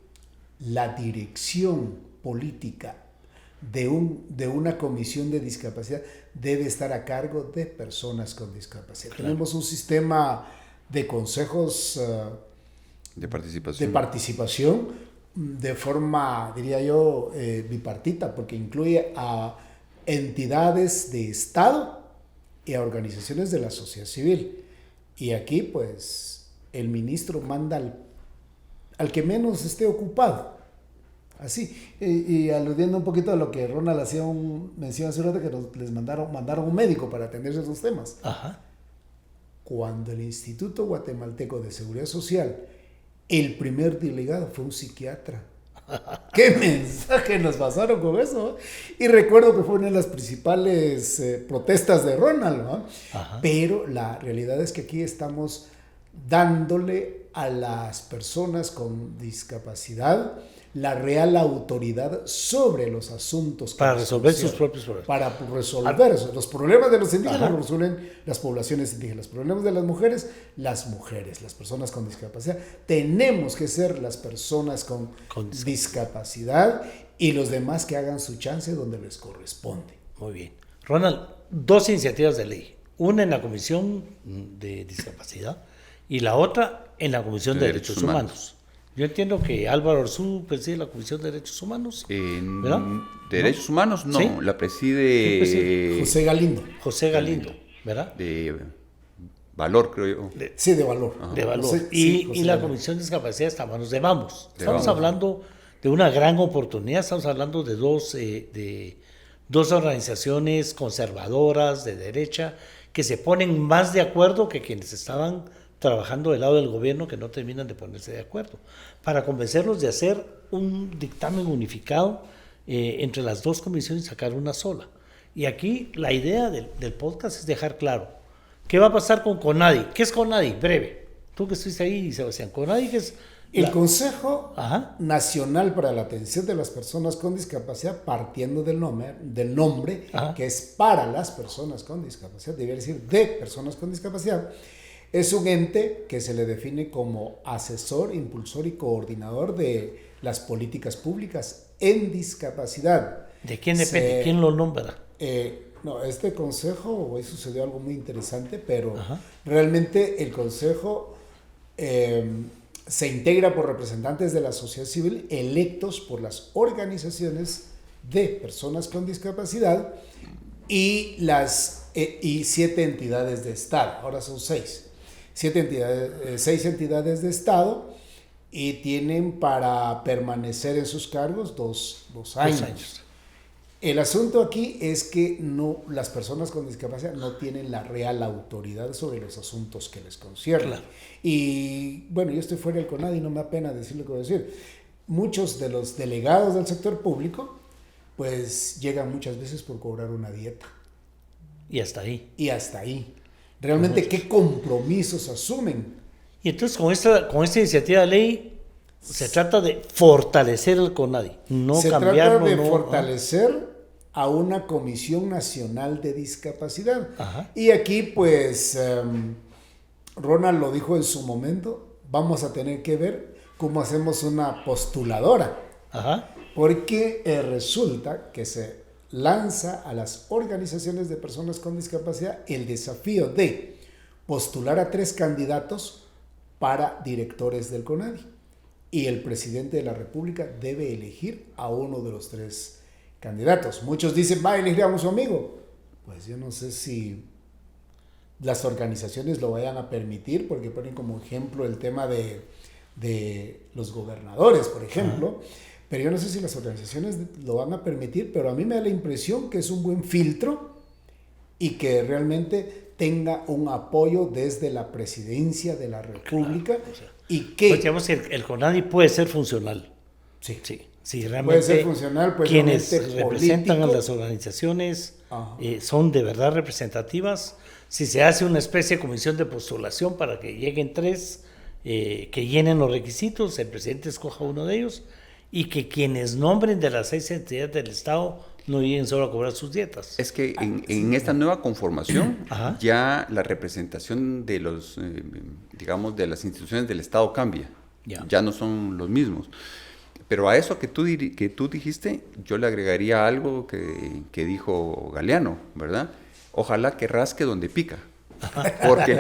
la dirección política de una comisión de discapacidad debe estar a cargo de personas con discapacidad. Claro. Tenemos un sistema de consejos de participación de forma, diría yo, bipartita, porque incluye a entidades de Estado y a organizaciones de la sociedad civil. Y aquí, pues, el ministro manda al que menos esté ocupado. Así, y aludiendo un poquito a lo que Ronald hacía mención hace un rato, que les mandaron un médico para atender esos temas. Ajá. Cuando el Instituto Guatemalteco de Seguridad Social, el primer delegado fue un psiquiatra. ¿Qué mensaje nos pasaron con eso? Y recuerdo que fue una de las principales protestas de Ronald, ¿no? Pero la realidad es que aquí estamos dándole a las personas con discapacidad la real autoridad sobre los asuntos. Para resolver sus propios problemas. Para resolver eso. Los problemas de los indígenas los resuelven las poblaciones indígenas. Los problemas de las mujeres, las personas con discapacidad. Tenemos que ser las personas con discapacidad y los demás que hagan su chance donde les corresponde. Muy bien. Ronald, 2 iniciativas de ley. Una en la Comisión de Discapacidad y la otra en la Comisión de Derechos Humanos. Yo entiendo que Álvaro Arzú preside la Comisión de Derechos Humanos, ¿verdad? Derechos Humanos, no, ¿sí? La preside José Galindo. José Galindo, ¿verdad? De Valor, creo yo. De Valor. De Valor. Y la Comisión de Discapacidad está a manos de Vamos. Estamos hablando de una gran oportunidad, estamos hablando de dos organizaciones conservadoras de derecha que se ponen más de acuerdo que quienes estaban trabajando del lado del gobierno, que no terminan de ponerse de acuerdo, para convencerlos de hacer un dictamen unificado entre las 2 comisiones y sacar una sola. Y aquí la idea del podcast es dejar claro qué va a pasar con CONADI. ¿Qué es CONADI? Breve. Tú que estuviste ahí, Sebastián. CONADI, ¿qué es? El Consejo Nacional para la Atención de las Personas con Discapacidad, partiendo del nombre que es para las personas con discapacidad, debería decir de personas con discapacidad. Es un ente que se le define como asesor, impulsor y coordinador de las políticas públicas en discapacidad. ¿De quién depende? ¿Quién lo nombra? No, este consejo, hoy sucedió algo muy interesante, pero realmente el consejo se integra por representantes de la sociedad civil electos por las organizaciones de personas con discapacidad y 7 entidades de Estado. Ahora son 6. 6 entidades de Estado y tienen para permanecer en sus cargos 2 años. El asunto aquí es que las personas con discapacidad no tienen la real autoridad sobre los asuntos que les conciernen. Claro. Y bueno, yo estoy fuera del CONADI y no me da pena decir lo que voy a decir. Muchos de los delegados del sector público pues llegan muchas veces por cobrar una dieta. Y hasta ahí. Realmente, ¿qué compromisos asumen? Y entonces con esta iniciativa de ley se trata de fortalecer el CONADI, no cambiarlo. Se trata de fortalecer a una Comisión Nacional de Discapacidad. Ajá. Y aquí, pues, Ronald lo dijo en su momento, vamos a tener que ver cómo hacemos una postuladora. Ajá. Porque resulta que se lanza a las organizaciones de personas con discapacidad el desafío de postular a 3 candidatos para directores del CONADI. Y el presidente de la República debe elegir a uno de los 3 candidatos. Muchos dicen, va a elegir a su amigo. Pues yo no sé si las organizaciones lo vayan a permitir, porque ponen como ejemplo el tema de los gobernadores, por ejemplo. Pero yo no sé si las organizaciones lo van a permitir, pero a mí me da la impresión que es un buen filtro y que realmente tenga un apoyo desde la presidencia de la República. Claro, o sea, y que... Pues digamos que el CONADI puede ser funcional. Sí, realmente puede ser funcional, pues quienes representan a las organizaciones son de verdad representativas. Si se hace una especie de comisión de postulación para que lleguen 3 que llenen los requisitos, el presidente escoja uno de ellos y que quienes nombren de las 6 entidades del Estado no lleguen solo a cobrar sus dietas. Es que en esta nueva conformación ya la representación de los, digamos, de las instituciones del Estado cambia. Ya no son los mismos. Pero a eso que tú dijiste, yo le agregaría algo que dijo Galeano, ¿verdad? Ojalá que rasque donde pica. Porque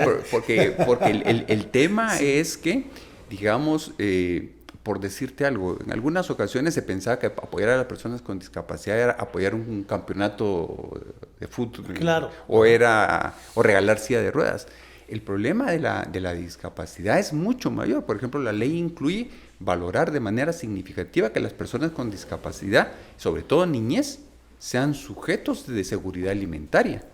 el tema es que, digamos, por decirte algo, en algunas ocasiones se pensaba que apoyar a las personas con discapacidad era apoyar un campeonato de fútbol. Claro. O regalar silla de ruedas. El problema de la discapacidad es mucho mayor. Por ejemplo, la ley incluye valorar de manera significativa que las personas con discapacidad, sobre todo niñez, sean sujetos de seguridad alimentaria.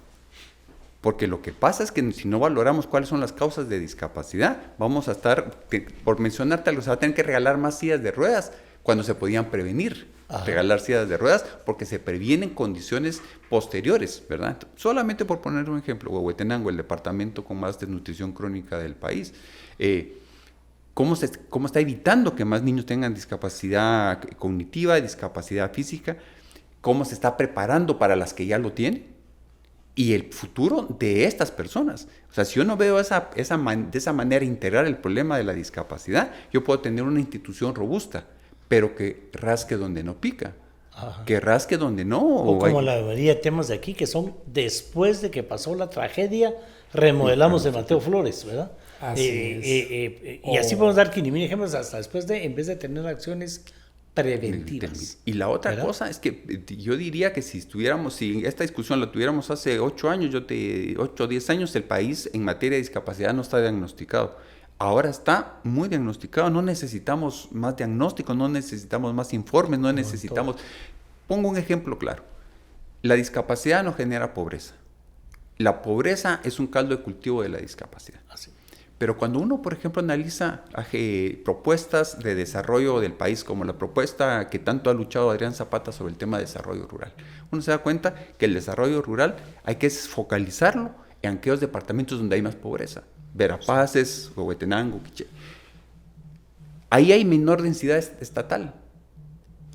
Porque lo que pasa es que si no valoramos cuáles son las causas de discapacidad, vamos a estar, por mencionarte algo, se va a tener que regalar más sillas de ruedas cuando se podían prevenir. Regalar sillas de ruedas porque se previenen condiciones posteriores, ¿verdad? Solamente por poner un ejemplo, Huehuetenango, el departamento con más desnutrición crónica del país, ¿cómo está evitando que más niños tengan discapacidad cognitiva, discapacidad física? ¿Cómo se está preparando para las que ya lo tienen? Y el futuro de estas personas. O sea, si yo no veo de esa manera integrar el problema de la discapacidad, yo puedo tener una institución robusta, pero que rasque donde no pica. Que rasque donde no. O como la mayoría de temas de aquí, que son después de que pasó la tragedia, remodelamos el Mateo Flores, ¿verdad? Así es. Y así podemos dar 5,000 ejemplos hasta después en vez de tener acciones preventivas. Y la otra cosa es que yo diría que si esta discusión la tuviéramos hace 8 años, 8 o 10 años, el país en materia de discapacidad no está diagnosticado. Ahora está muy diagnosticado, no necesitamos más diagnósticos, no necesitamos más informes, no necesitamos... Pongo un ejemplo claro. La discapacidad no genera pobreza. La pobreza es un caldo de cultivo de la discapacidad. Así. Pero cuando uno, por ejemplo, analiza propuestas de desarrollo del país, como la propuesta que tanto ha luchado Adrián Zapata sobre el tema de desarrollo rural, uno se da cuenta que el desarrollo rural hay que focalizarlo en aquellos departamentos donde hay más pobreza. Verapaces, Huehuetenango, Quiché. Ahí hay menor densidad estatal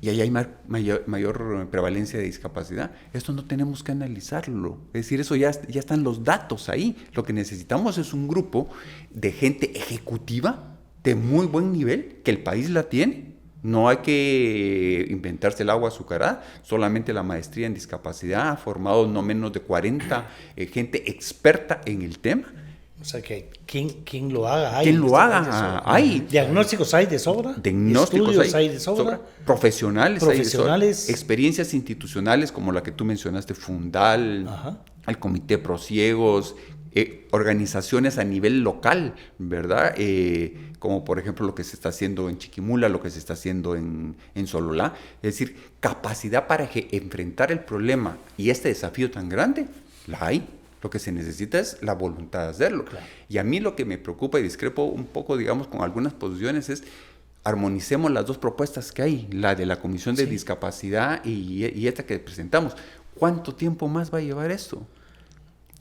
y ahí hay mayor prevalencia de discapacidad. Esto no tenemos que analizarlo. Es decir, eso ya están los datos ahí. Lo que necesitamos es un grupo de gente ejecutiva de muy buen nivel, que el país la tiene, No hay que inventarse el agua azucarada, solamente la maestría en discapacidad ha formado no menos de 40 gente experta en el tema. O sea, que ¿quién lo haga? ¿Quién lo haga? Hay. Diagnósticos hay de sobra. Diagnósticos estudios hay de sobra. Profesionales hay de sobra. Experiencias institucionales como la que tú mencionaste, Fundal, Ajá. el Comité Pro Ciegos, organizaciones a nivel local, ¿verdad? Como por ejemplo lo que se está haciendo en Chiquimula, lo que se está haciendo en Sololá. Es decir, capacidad para enfrentar el problema y este desafío tan grande, la hay. Lo que se necesita es la voluntad de hacerlo. Claro. Y a mí lo que me preocupa y discrepo un poco, digamos, con algunas posiciones es armonicemos las dos propuestas que hay, la de la Comisión de Discapacidad y esta que presentamos. ¿Cuánto tiempo más va a llevar esto?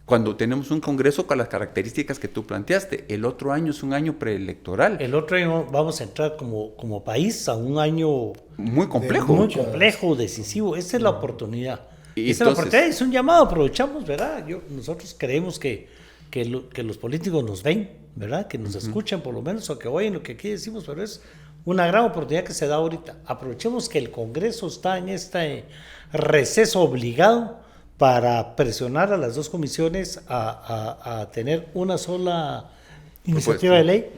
Cuando tenemos un congreso con las características que tú planteaste, el otro año es un año preelectoral. El otro año vamos a entrar como país a un año muy complejo. Muy complejo, decisivo. Esa es la oportunidad. Es un llamado, aprovechamos, ¿verdad? Nosotros creemos que los políticos nos ven, ¿verdad? Que nos escuchan por lo menos, o que oyen lo que aquí decimos, pero es una gran oportunidad que se da ahorita. Aprovechemos que el Congreso está en este receso obligado para presionar a las dos comisiones a tener una sola iniciativa de ley,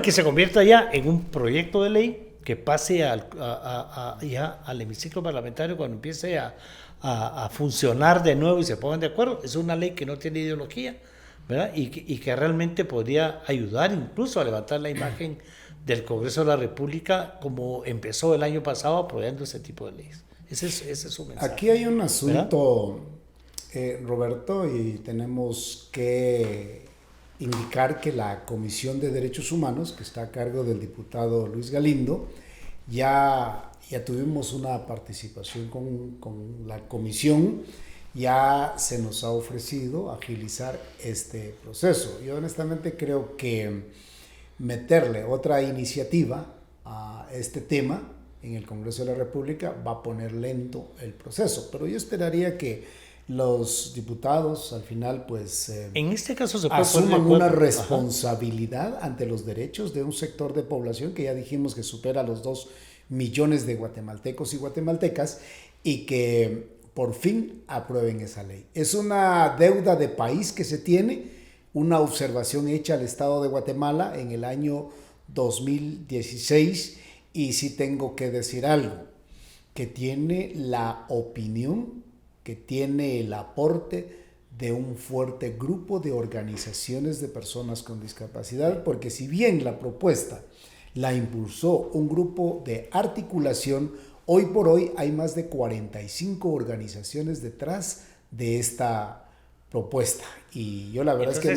que se convierta ya en un proyecto de ley que pase ya al hemiciclo parlamentario cuando empiece a funcionar de nuevo y se pongan de acuerdo. Es una ley que no tiene ideología, ¿verdad? Y que realmente podría ayudar incluso a levantar la imagen del Congreso de la República como empezó el año pasado apoyando ese tipo de leyes. Ese es su mensaje. Aquí hay un asunto, Roberto, y tenemos que indicar que la Comisión de Derechos Humanos, que está a cargo del diputado Luis Galindo, ya tuvimos una participación con la comisión, ya se nos ha ofrecido agilizar este proceso. Yo honestamente creo que meterle otra iniciativa a este tema en el Congreso de la República va a poner lento el proceso, pero yo esperaría que los diputados al final pues en este caso se puede asuman una responsabilidad ante los derechos de un sector de población que ya dijimos que supera los 2 millones de guatemaltecos y guatemaltecas, y que por fin aprueben esa ley. Es una deuda de país que se tiene, una observación hecha al Estado de Guatemala en el año 2016, y sí tengo que decir algo, que tiene la opinión, que tiene el aporte de un fuerte grupo de organizaciones de personas con discapacidad, porque si bien la propuesta la impulsó un grupo de articulación, hoy por hoy hay más de 45 organizaciones detrás de esta propuesta. Y yo la verdad es que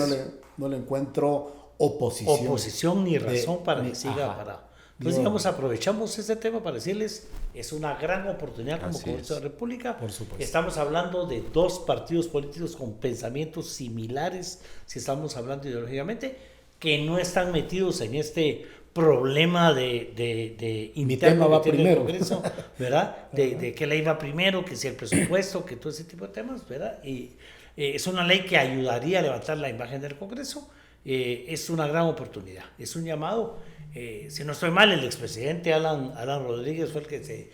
no le encuentro oposición ni razón para que siga para... Entonces, digamos, aprovechamos este tema para decirles, es una gran oportunidad como Congreso de la República. Por supuesto. Estamos hablando de 2 partidos políticos con pensamientos similares, si estamos hablando ideológicamente, que no están metidos en este problema de mi tema va primero, Congreso, ¿verdad? De qué ley va primero, que si el presupuesto, que todo ese tipo de temas, ¿verdad? Y es una ley que ayudaría a levantar la imagen del Congreso. Es una gran oportunidad, es un llamado. Si no estoy mal, el expresidente Alan Rodríguez fue el que se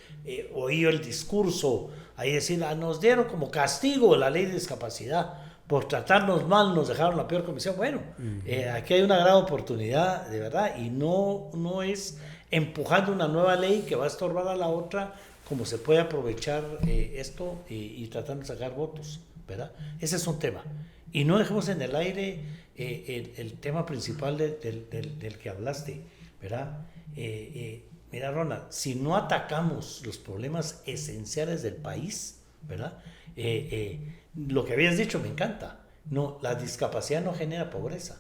oyó el discurso ahí decir, nos dieron como castigo la ley de discapacidad por tratarnos mal, nos dejaron la peor comisión. Bueno, aquí hay una gran oportunidad, de verdad, y no es empujando una nueva ley que va a estorbar a la otra, como se puede aprovechar esto y tratando de sacar votos, ¿verdad? Ese es un tema. Y no dejemos en el aire el tema principal del que hablaste, ¿verdad? Mira, Ronald, si no atacamos los problemas esenciales del país, ¿verdad? Lo que habías dicho me encanta. No, la discapacidad no genera pobreza.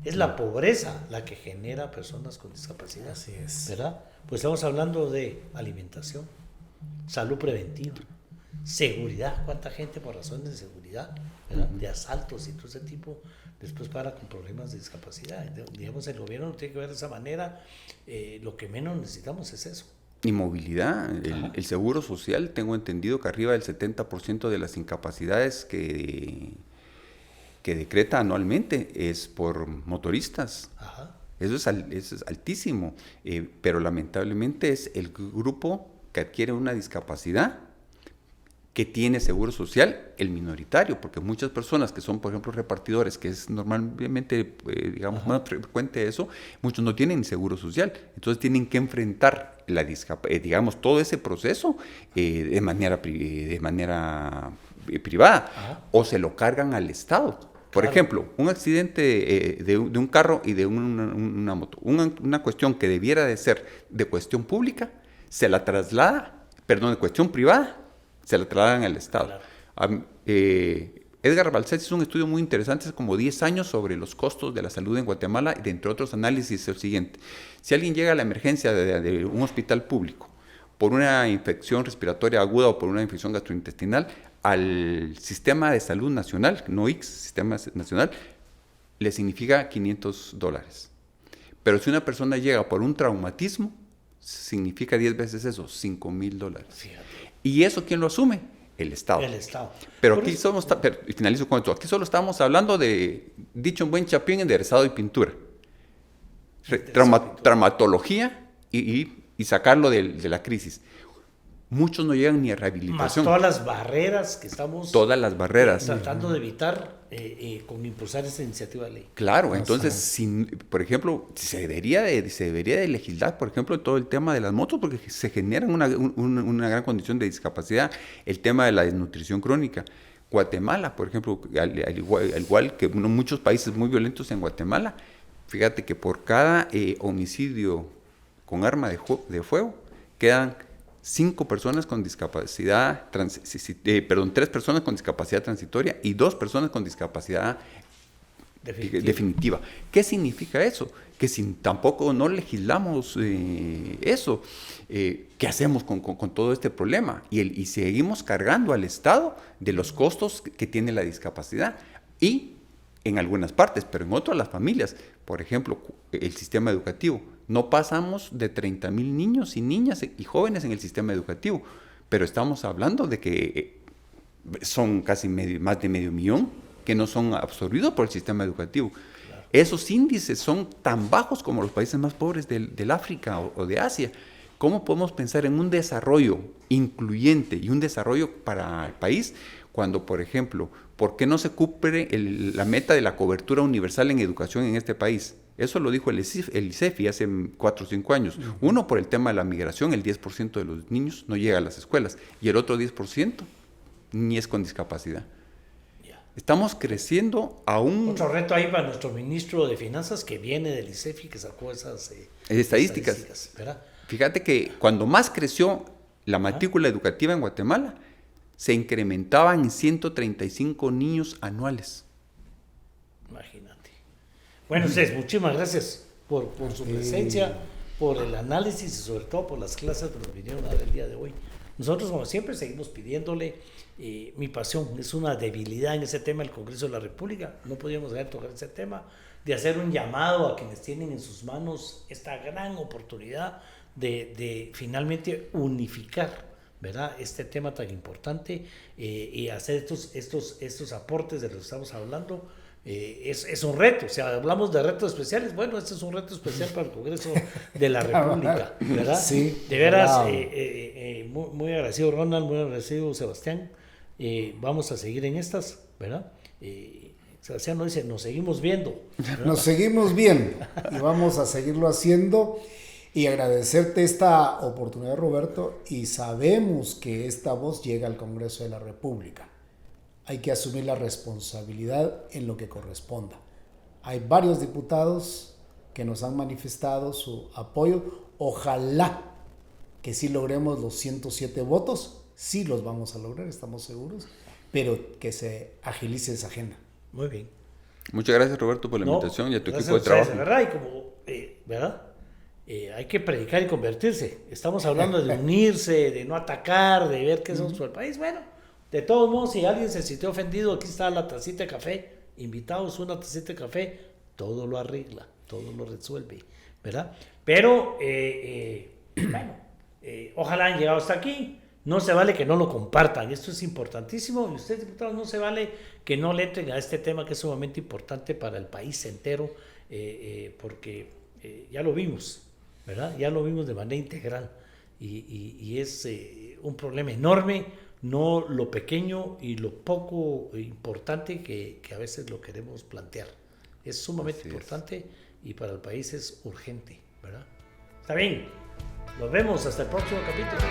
Es la pobreza la que genera personas con discapacidad. Así es. ¿Verdad? Pues estamos hablando de alimentación, salud preventiva, seguridad. ¿Cuánta gente por razones de seguridad, ¿verdad? De asaltos y todo ese tipo, después para con problemas de discapacidad? Digamos, el gobierno no tiene que ver de esa manera. Lo que menos necesitamos es eso. Y movilidad. El seguro social, tengo entendido que arriba del 70% de las incapacidades que decreta anualmente es por motoristas. Eso es altísimo, pero lamentablemente es el grupo que adquiere una discapacidad que tiene seguro social, el minoritario, porque muchas personas que son, por ejemplo, repartidores, que es normalmente, digamos, más frecuente eso, muchos no tienen seguro social, entonces tienen que enfrentar digamos, todo ese proceso de manera privada, o se lo cargan al Estado. Por ejemplo, un accidente de un carro y de una moto, una cuestión que debiera de ser de cuestión pública, se la traslada, de cuestión privada, se la trasladan al Estado. Claro. Edgar Balcells hizo un estudio muy interesante hace como 10 años sobre los costos de la salud en Guatemala, y de entre otros análisis es el siguiente: si alguien llega a la emergencia de un hospital público por una infección respiratoria aguda o por una infección gastrointestinal, al sistema de salud nacional, no IX, sistema nacional, le significa $500. Pero si una persona llega por un traumatismo, significa 10 veces eso, $5,000. ¿Y eso quién lo asume? El Estado. El Estado. Pero aquí y finalizo con esto, aquí solo estamos hablando de, dicho en buen chapín, enderezado y pintura. Traumatología y sacarlo de la crisis. Muchos no llegan ni a rehabilitación. Más todas las barreras que estamos... Todas las barreras. Tratando de evitar con impulsar esta iniciativa de ley. Claro, entonces, por ejemplo, se debería de legislar, por ejemplo, todo el tema de las motos, porque se genera una gran condición de discapacidad, el tema de la desnutrición crónica. Guatemala, por ejemplo, al igual que muchos países muy violentos en Guatemala, fíjate que por cada homicidio con arma de fuego, quedan 5 personas con discapacidad, 3 personas con discapacidad transitoria y 2 personas con discapacidad definitiva. ¿Qué significa eso? Que si tampoco no legislamos eso, ¿qué hacemos con todo este problema? Y seguimos cargando al Estado de los costos que tiene la discapacidad. Y en algunas partes, pero en otras las familias, por ejemplo, el sistema educativo. No pasamos de 30,000 niños y niñas y jóvenes en el sistema educativo, pero estamos hablando de que son casi más de 500,000 que no son absorbidos por el sistema educativo. Claro. Esos índices son tan bajos como los países más pobres del África o de Asia. ¿Cómo podemos pensar en un desarrollo incluyente y un desarrollo para el país cuando, por ejemplo, ¿por qué no se cumple la meta de la cobertura universal en educación en este país? Eso lo dijo el ICEFI hace 4 o 5 años. Uno, por el tema de la migración, el 10% de los niños no llega a las escuelas, y el otro 10% ni es con discapacidad. Estamos creciendo a un... Otro reto ahí para nuestro ministro de Finanzas, que viene del ICEFI, que sacó esas estadísticas. Fíjate que cuando más creció la matrícula educativa en Guatemala, se incrementaban en 135 niños anuales. Imagínate. Bueno, ustedes, muchísimas gracias por su presencia, por el análisis y sobre todo por las clases que nos vinieron a dar el día de hoy. Nosotros, como siempre, seguimos pidiéndole. Mi pasión es una debilidad en ese tema del Congreso de la República. No podíamos dejar de tocar ese tema, de hacer un llamado a quienes tienen en sus manos esta gran oportunidad de finalmente unificar, ¿verdad?, este tema tan importante, y hacer estos aportes de los que estamos hablando. Es un reto. O sea, hablamos de retos especiales. Bueno, este es un reto especial para el Congreso de la República, ¿verdad? Sí, de veras, muy agradecido Ronald, muy agradecido Sebastián. Vamos a seguir en estas, ¿verdad? Sebastián nos dice, nos seguimos viendo, ¿verdad? Nos seguimos viendo y vamos a seguirlo haciendo, y agradecerte esta oportunidad, Roberto, y sabemos que esta voz llega al Congreso de la República. Hay que asumir la responsabilidad en lo que corresponda. Hay varios diputados que nos han manifestado su apoyo. Ojalá que sí logremos los 107 votos. Sí los vamos a lograr, estamos seguros, pero que se agilice esa agenda. Muy bien. Muchas gracias, Roberto, por la invitación y a tu equipo de trabajo. ¿Verdad? Y como, ¿verdad? Hay que predicar y convertirse. Estamos hablando de unirse, de no atacar, de ver qué somos por el país. Bueno, de todos modos, si alguien se sintió ofendido, aquí está la tacita de café. Invitados, una tacita de café, todo lo arregla, todo lo resuelve, ¿verdad? Pero, bueno, ojalá hayan llegado hasta aquí. No se vale que no lo compartan, esto es importantísimo. Y ustedes, diputados, no se vale que no le entren a este tema que es sumamente importante para el país entero, porque ya lo vimos, ¿verdad? Ya lo vimos de manera integral y es un problema enorme, no lo pequeño y lo poco importante que a veces lo queremos plantear. Es sumamente importante y para el país es urgente, ¿verdad? Está bien, nos vemos hasta el próximo capítulo.